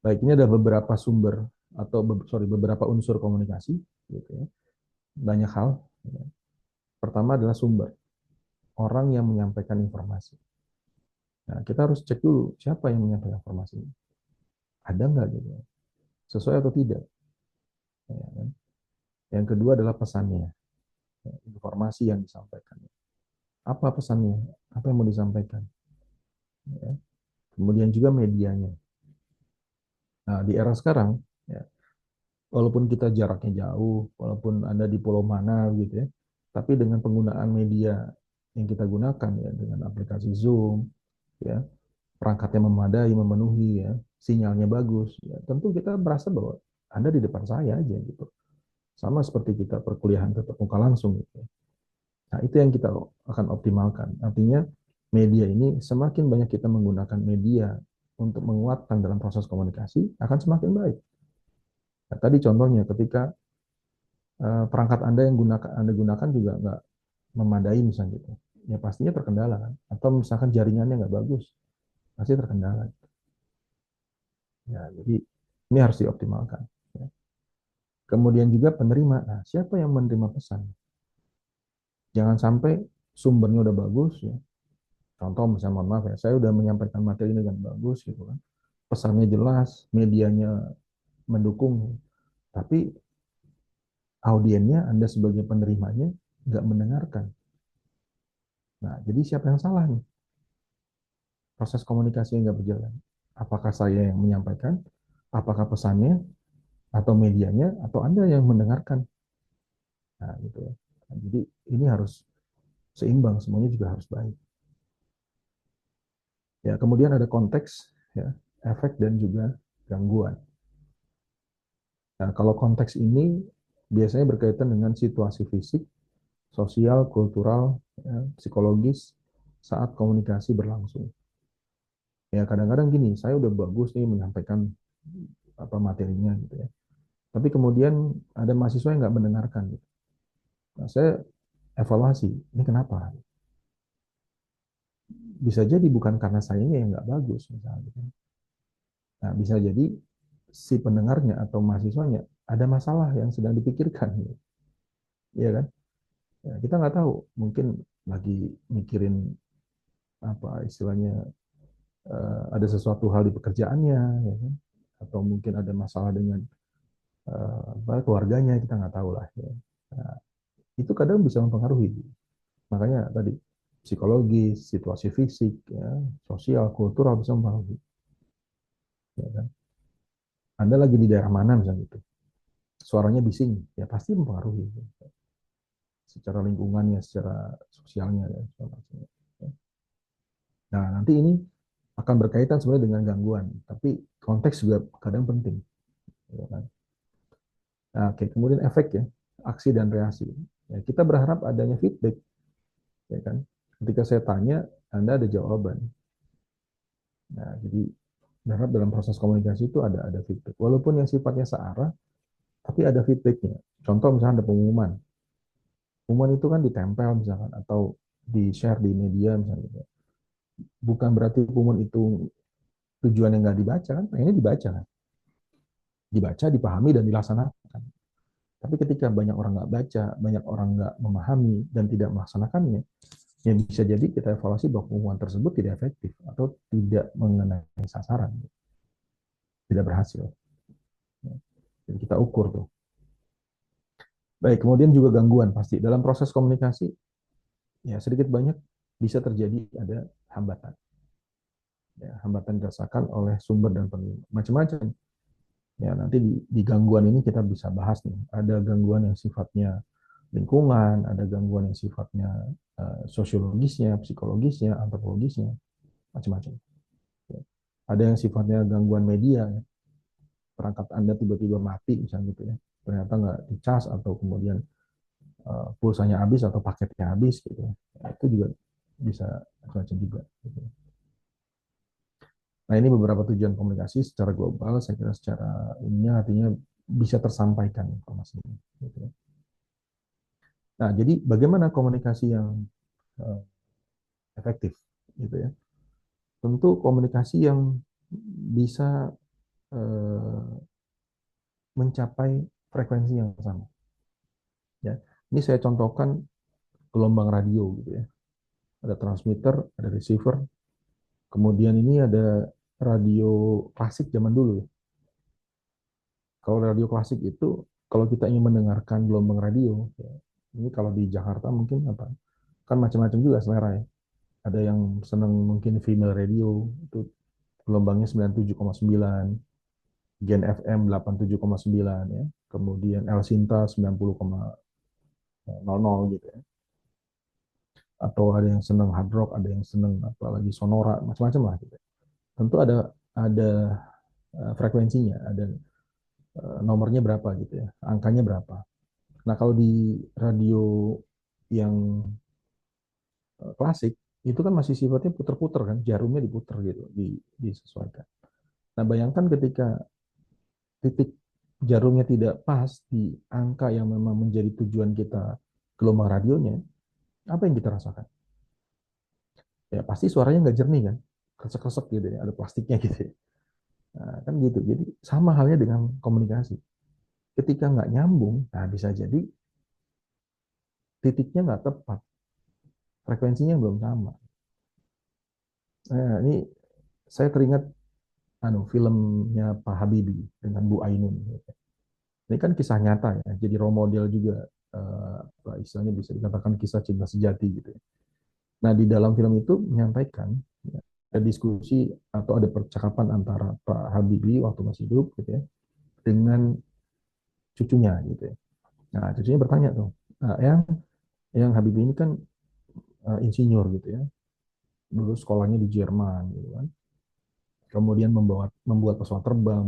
Baik, ini ada beberapa sumber atau beberapa unsur komunikasi gitu ya, banyak hal. Ya. Pertama adalah sumber, orang yang menyampaikan informasi. Nah, kita harus cek dulu siapa yang menyampaikan informasi. Ada nggak gitu, sesuai atau tidak. Ya, kan? Yang kedua adalah pesannya, ya, informasi yang disampaikan. Apa pesannya? Apa yang mau disampaikan? Ya. Kemudian juga medianya. Nah, di era sekarang, ya, walaupun kita jaraknya jauh, walaupun Anda di pulau mana gitu ya, tapi dengan penggunaan media yang kita gunakan ya, dengan aplikasi Zoom, ya, perangkatnya memadai, memenuhi, ya, sinyalnya bagus, ya, tentu kita merasa bahwa Anda di depan saya aja gitu. Sama seperti kita perkuliahan tatap muka langsung gitu. Nah, itu yang kita akan optimalkan. Artinya media ini semakin banyak kita menggunakan media untuk menguatkan dalam proses komunikasi akan semakin baik. Nah, tadi contohnya ketika perangkat Anda yang Anda gunakan juga nggak memadai misalnya gitu, ya pastinya terkendala kan. Atau misalkan jaringannya nggak bagus, pasti terkendala. Ya, jadi ini harus dioptimalkan. Ya. Kemudian juga penerima. Nah, siapa yang menerima pesan? Jangan sampai sumbernya udah bagus ya. Contoh misalnya, mohon maaf ya, saya udah menyampaikan materi ini dengan bagus gitu kan. Pesannya jelas, medianya mendukung, tapi audiennya, Anda sebagai penerimanya nggak mendengarkan. Nah, jadi siapa yang salah nih? Proses komunikasi yang nggak berjalan. Apakah saya yang menyampaikan, apakah pesannya, atau medianya, atau Anda yang mendengarkan. Nah, gitu ya. Nah, jadi ini harus seimbang, semuanya juga harus baik. Ya, kemudian ada konteks, ya, efek dan juga gangguan. Nah, kalau konteks ini biasanya berkaitan dengan situasi fisik, sosial, kultural, ya, psikologis saat komunikasi berlangsung. Ya, kadang-kadang gini, saya udah bagus nih menyampaikan apa materinya gitu ya. Tapi kemudian ada mahasiswa yang nggak mendengarkan. Gitu. Nah, saya evaluasi, ini kenapa? Bisa jadi bukan karena sayanya yang nggak bagus misalnya. Nah, bisa jadi si pendengarnya atau mahasiswanya ada masalah yang sedang dipikirkan, gitu. Iya kan? Ya, kita nggak tahu, mungkin lagi mikirin apa istilahnya ada sesuatu hal di pekerjaannya, ya kan? Atau mungkin ada masalah dengan keluarganya, kita nggak tahu lah. Ya. Nah, itu kadang bisa mempengaruhi. Makanya tadi psikologis, situasi fisik, ya, sosial, kultural bisa mempengaruhi. Ya kan? Anda lagi di daerah mana misalnya gitu, suaranya bising, ya pasti mempengaruhi. Secara lingkungannya, secara sosialnya, dan sebagainya. Nah, nanti ini akan berkaitan sebenarnya dengan gangguan, tapi konteks juga kadang penting. Ya kan? Nah, oke. Kemudian efek ya, aksi dan reaksi. Ya, kita berharap adanya feedback, ya kan? Ketika saya tanya, Anda ada jawaban. Nah, jadi berharap dalam proses komunikasi itu ada feedback. Walaupun yang sifatnya searah, tapi ada feedbacknya. Contoh misalnya ada pengumuman. Pengumuman itu kan ditempel misalkan, atau di-share di media misalnya. Bukan berarti pengumuman itu tujuannya nggak dibaca kan? Nah, ini dibaca kan? Dibaca, dipahami, dan dilaksanakan. Tapi ketika banyak orang nggak baca, banyak orang nggak memahami, dan tidak melaksanakannya, ya bisa jadi kita evaluasi bahwa pengumuman tersebut tidak efektif atau tidak mengenai sasaran, tidak berhasil. Jadi kita ukur tuh. Baik, kemudian juga gangguan pasti dalam proses komunikasi, ya sedikit banyak bisa terjadi ada hambatan. Ya, hambatan dirasakan oleh sumber dan penerima, macam-macam. Ya, nanti di gangguan ini kita bisa bahas nih. Ada gangguan yang sifatnya lingkungan, ada gangguan yang sifatnya sosiologisnya, psikologisnya, antropologisnya, macam-macam. Ya. Ada yang sifatnya gangguan media, ya. Perangkat Anda tiba-tiba mati, misalnya gitu ya. Ternyata nggak dicas atau kemudian pulsanya habis atau paketnya habis, gitu ya. Nah, itu juga bisa macam-macam juga. Gitu. Nah, ini beberapa tujuan komunikasi secara global, saya kira secara ininya artinya bisa tersampaikan informasinya. Gitu. Nah, jadi bagaimana komunikasi yang efektif, gitu ya? Tentu komunikasi yang bisa mencapai frekuensi yang sama. Ya, ini saya contohkan gelombang radio, gitu ya. Ada transmitter, ada receiver, kemudian ini ada radio klasik zaman dulu ya. Kalau radio klasik itu, kalau kita ingin mendengarkan gelombang radio, ya, ini kalau di Jakarta mungkin apa? Kan macam-macam juga selera ya. Ada yang senang mungkin female radio, itu gelombangnya 97,9, Gen FM 87,9 ya. Kemudian El Sinta 90,00 gitu ya. Atau ada yang senang hard rock, ada yang senang apalagi sonora, macam-macam lah gitu. Tentu ada frekuensinya, ada nomornya berapa gitu ya, angkanya berapa. Nah, kalau di radio yang klasik itu kan masih sifatnya puter-puter kan, jarumnya diputer gitu, disesuaikan. Nah, bayangkan ketika titik jarumnya tidak pas di angka yang memang menjadi tujuan kita gelombang radionya, apa yang kita rasakan? Ya pasti suaranya nggak jernih kan, kresek-kresek gitu ya, ada plastiknya gitu ya. Nah, kan gitu. Jadi sama halnya dengan komunikasi. Ketika nggak nyambung, nah bisa jadi titiknya nggak tepat, frekuensinya belum sama. Nah, ini saya teringat filmnya Pak Habibie dengan Bu Ainun. Ini kan kisah nyata ya, jadi role model juga, istilahnya bisa dikatakan kisah cinta sejati gitu ya. Nah, di dalam film itu menyampaikan ya, diskusi atau ada percakapan antara Pak Habibie waktu masih hidup gitu ya dengan cucunya gitu ya. Nah, cucunya bertanya tuh, nah, yang Habibie ini kan insinyur gitu ya, dulu sekolahnya di Jerman gitu kan, kemudian membuat pesawat terbang,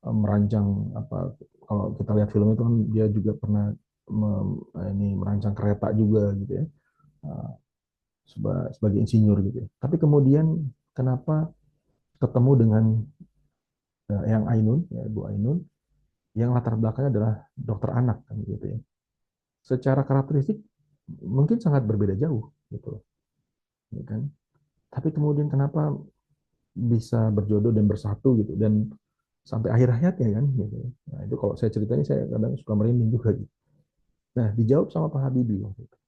merancang apa, kalau kita lihat film itu kan dia juga pernah merancang kereta juga gitu ya, uh, sebagai insinyur gitu ya. Tapi kemudian kenapa ketemu dengan yang Ainun, ya, Bu Ainun, yang latar belakangnya adalah dokter anak kan gitu ya. Secara karakteristik mungkin sangat berbeda jauh gitu, ya kan? Tapi kemudian kenapa bisa berjodoh dan bersatu gitu dan sampai akhir hayatnya kan gitu. Nah, itu kalau saya ceritanya saya kadang suka merinding juga gitu. Nah, dijawab sama Pak Habibie waktu itu.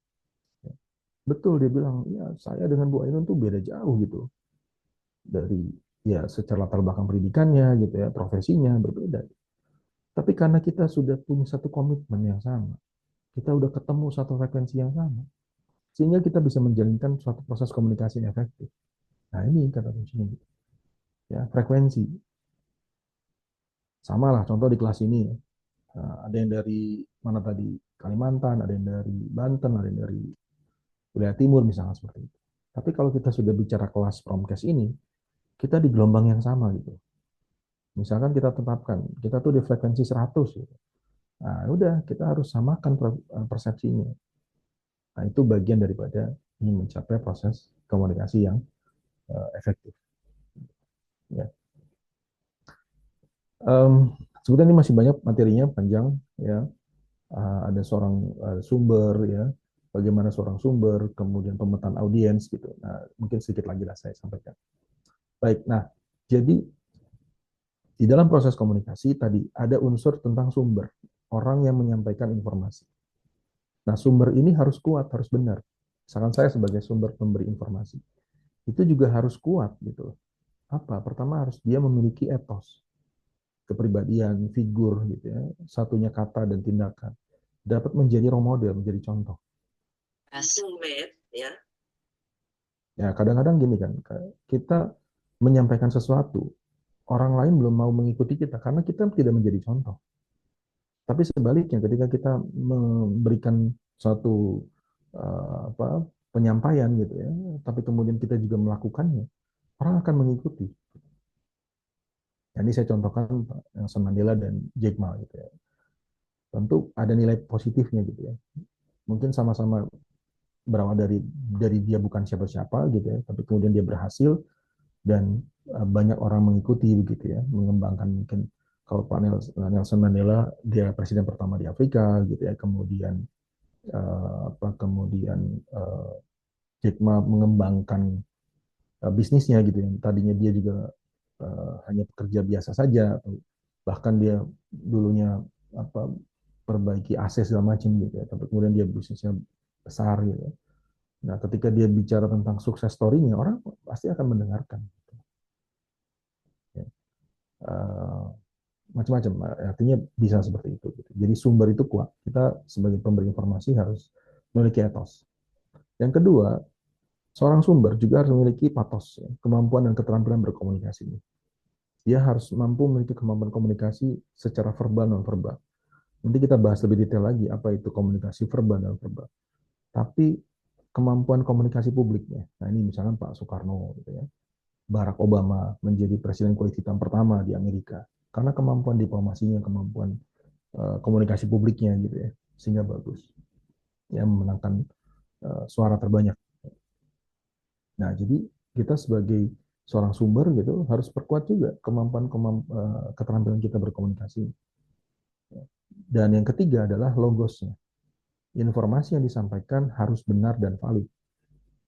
Betul, dia bilang, ya saya dengan Bu Ainun tuh beda jauh gitu. Dari ya secara latar belakang pendidikannya gitu ya, profesinya berbeda. Tapi karena kita sudah punya satu komitmen yang sama, kita udah ketemu satu frekuensi yang sama, sehingga kita bisa menjalankan suatu proses komunikasi yang efektif. Nah, ini kata kuncinya gitu. Ya, frekuensi. Sama lah contoh di kelas ini ya. Ada yang dari mana tadi? Kalimantan, ada yang dari Banten, ada yang dari wilayah timur misalnya seperti itu. Tapi kalau kita sudah bicara kelas Promkes ini, kita di gelombang yang sama gitu. Misalkan kita tetapkan, kita tuh di frekuensi 100 gitu. Nah, udah kita harus samakan persepsinya. Nah, itu bagian daripada ingin mencapai proses komunikasi yang efektif. Ya. Sebetulnya ini masih banyak materinya, panjang ya. Ada seorang sumber ya, bagaimana seorang sumber, kemudian pemetaan audiens gitu. Nah, mungkin sedikit lagi lah saya sampaikan. Baik, nah jadi di dalam proses komunikasi tadi ada unsur tentang sumber, orang yang menyampaikan informasi. Nah, sumber ini harus kuat, harus benar. Misalkan saya sebagai sumber pemberi informasi, itu juga harus kuat gitu. Apa? Pertama harus dia memiliki etos, kepribadian, figur gitu ya, satunya kata dan tindakan, dapat menjadi role model, menjadi contoh. Ya. Ya, kadang-kadang gini kan, kita menyampaikan sesuatu, orang lain belum mau mengikuti kita karena kita tidak menjadi contoh. Tapi sebaliknya, ketika kita memberikan suatu penyampaian gitu ya, tapi kemudian kita juga melakukannya, orang akan mengikuti. Ini saya contohkan Nelson Mandela dan Jack Ma gitu ya. Tentu ada nilai positifnya gitu ya. Mungkin sama-sama berawal dari dia bukan siapa-siapa gitu ya, tapi kemudian dia berhasil dan banyak orang mengikuti begitu ya, mengembangkan mungkin kalau Pak Nelson Mandela dia presiden pertama di Afrika gitu ya, kemudian Jack Ma mengembangkan bisnisnya gitu ya, tadinya dia juga hanya pekerja biasa saja, bahkan dia dulunya perbaiki AC segala macam gitu ya, tapi kemudian dia bisnisnya besar gitu. Nah, ketika dia bicara tentang sukses story-nya, orang pasti akan mendengarkan. Ya. Macam-macam, artinya bisa seperti itu. Jadi sumber itu kuat. Kita sebagai pemberi informasi harus memiliki etos. Yang kedua, seorang sumber juga harus memiliki patos, ya, kemampuan dan keterampilan berkomunikasi. Dia harus mampu memiliki kemampuan komunikasi secara verbal dan non-verbal. Nanti kita bahas lebih detail lagi apa itu komunikasi verbal dan verbal. Tapi kemampuan komunikasi publiknya. Nah, ini misalnya Pak Soekarno gitu ya. Barack Obama menjadi presiden kulit hitam pertama di Amerika karena kemampuan diplomasinya, kemampuan komunikasi publiknya gitu ya, sehingga bagus. Ya, memenangkan suara terbanyak. Nah, jadi kita sebagai seorang sumber gitu harus perkuat juga kemampuan keterampilan kita berkomunikasi. Dan yang ketiga adalah logosnya. Informasi yang disampaikan harus benar dan valid.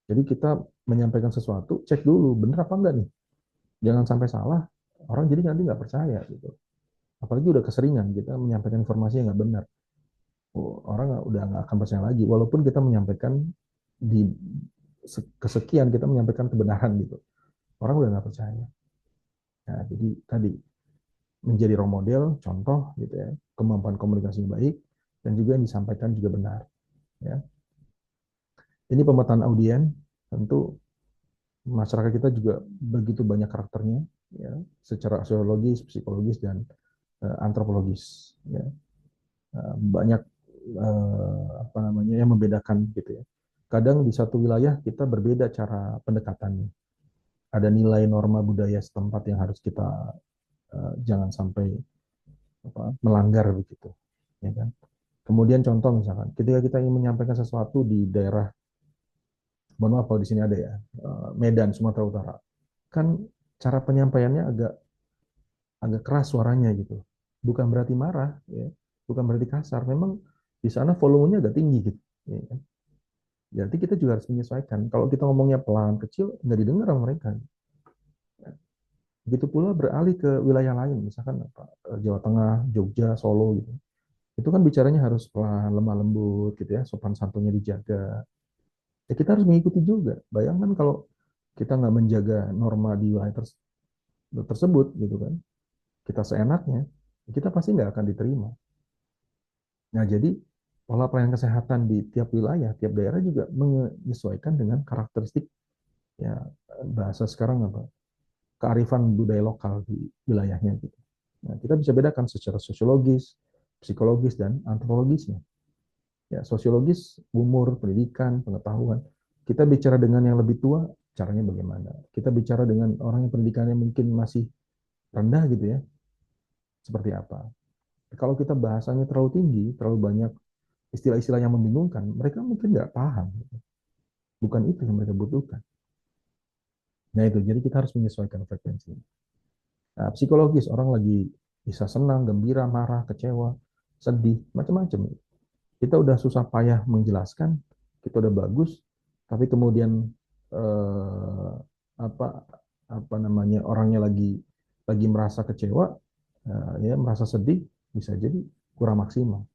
Jadi kita menyampaikan sesuatu, cek dulu benar apa enggak nih. Jangan sampai salah, orang jadi nanti nggak percaya gitu. Apalagi udah keseringan kita menyampaikan informasi yang nggak benar. Orang udah nggak akan percaya lagi. Walaupun kita menyampaikan di kesekian kita menyampaikan kebenaran gitu. Orang udah nggak percaya. Nah, jadi tadi menjadi role model, contoh gitu ya, kemampuan komunikasi yang baik dan juga yang disampaikan juga benar. Ya. Ini pemetaan audien tentu masyarakat kita juga begitu banyak karakternya, ya, secara sosiologis, psikologis, dan antropologis. Ya. Banyak apa namanya yang membedakan gitu ya. Kadang di satu wilayah kita berbeda cara pendekatannya. Ada nilai norma budaya setempat yang harus kita jangan sampai melanggar begitu, ya kan. Kemudian contoh misalkan, ketika kita ingin menyampaikan sesuatu di daerah, mohon maaf kalau di sini ada ya, Medan, Sumatera Utara, kan cara penyampaiannya agak keras suaranya gitu. Bukan berarti marah, ya, bukan berarti kasar. Memang di sana volumenya agak tinggi gitu. Ya kan? Jadi kita juga harus menyesuaikan. Kalau kita ngomongnya pelan, kecil, nggak didengar sama mereka. Begitu pula beralih ke wilayah lain, misalkan Jawa Tengah, Jogja, Solo gitu. Itu kan bicaranya harus pelan, lemah lembut gitu ya, sopan santunnya dijaga. Ya kita harus mengikuti juga. Bayangkan kalau kita nggak menjaga norma di wilayah tersebut gitu kan, kita seenaknya, kita pasti nggak akan diterima. Nah jadi pola pelayanan kesehatan di tiap wilayah, tiap daerah juga menyesuaikan dengan karakteristik ya bahasa sekarang apa kearifan budaya lokal di wilayahnya gitu. Nah, kita bisa bedakan secara sosiologis, psikologis, dan antropologisnya. Ya, sosiologis, umur, pendidikan, pengetahuan. Kita bicara dengan yang lebih tua, caranya bagaimana? Kita bicara dengan orang yang pendidikannya mungkin masih rendah gitu ya, seperti apa? Kalau kita bahasanya terlalu tinggi, terlalu banyak istilah-istilah yang membingungkan, mereka mungkin nggak paham. Bukan itu yang mereka butuhkan. Nah itu, jadi kita harus menyesuaikan frekuensinya. Nah, psikologis, orang lagi bisa senang, gembira, marah, kecewa, sedih, macam-macam. Kita udah susah payah menjelaskan, kita udah bagus, tapi kemudian apa namanya orangnya lagi merasa kecewa, ya merasa sedih, bisa jadi kurang maksimal.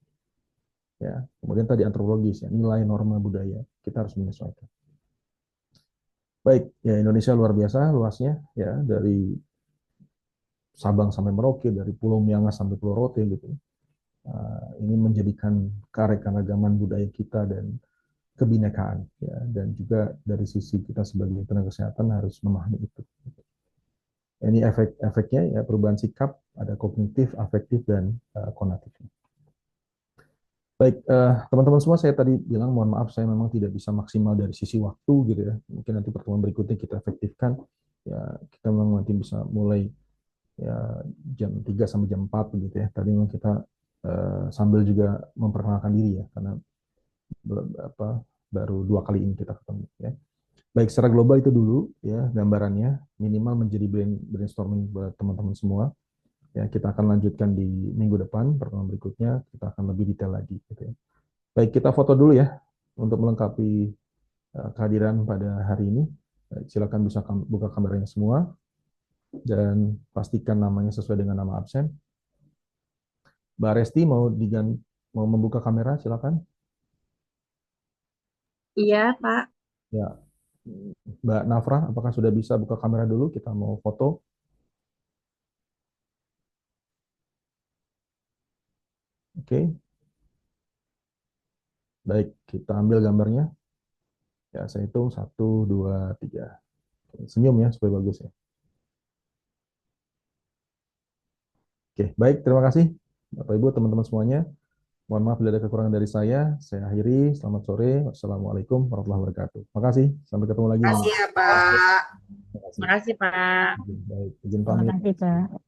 Ya, kemudian tadi antropologis, ya, nilai norma budaya, kita harus menyesuaikan. Baik, ya Indonesia luar biasa luasnya, ya dari Sabang sampai Merauke, dari Pulau Miangas sampai Pulau Rote gitu. Ini menjadikan keanekaragaman budaya kita dan kebinekaan, ya, dan juga dari sisi kita sebagai tenaga kesehatan harus memahami itu. Ini efeknya ya perubahan sikap, ada kognitif, afektif, dan konatifnya. Baik, teman-teman semua, saya tadi bilang mohon maaf saya memang tidak bisa maksimal dari sisi waktu gitu ya. Mungkin nanti pertemuan berikutnya kita efektifkan. Ya, kita memang nanti bisa mulai ya jam 3 sampai jam 4 begitu ya. Tadi memang kita sambil juga memperkenalkan diri ya, karena baru 2 kali ini kita ketemu ya. Baik, secara global itu dulu ya gambarannya, minimal menjadi brainstorming buat teman-teman semua. Ya, kita akan lanjutkan di minggu depan, pertemuan berikutnya kita akan lebih detail lagi gitu ya. Baik, kita foto dulu ya untuk melengkapi kehadiran pada hari ini. Baik, silakan bisa buka kameranya semua dan pastikan namanya sesuai dengan nama absen. Mbak Resti mau membuka kamera, silakan. Iya, Pak. Ya. Mbak Nafra, apakah sudah bisa buka kamera dulu? Kita mau foto. Oke. Baik, kita ambil gambarnya. Ya, saya hitung 1, 2, 3. Senyum ya, supaya bagus ya. Oke, baik. Terima kasih, Bapak Ibu, teman-teman semuanya. Mohon maaf bila ada kekurangan dari saya. Saya akhiri. Selamat sore. Wassalamualaikum warahmatullahi wabarakatuh. Terima kasih. Sampai ketemu lagi. Terima kasih ya, Pak. Terima kasih, Pak. Baik, izin Terima pamit. kasih, Pak.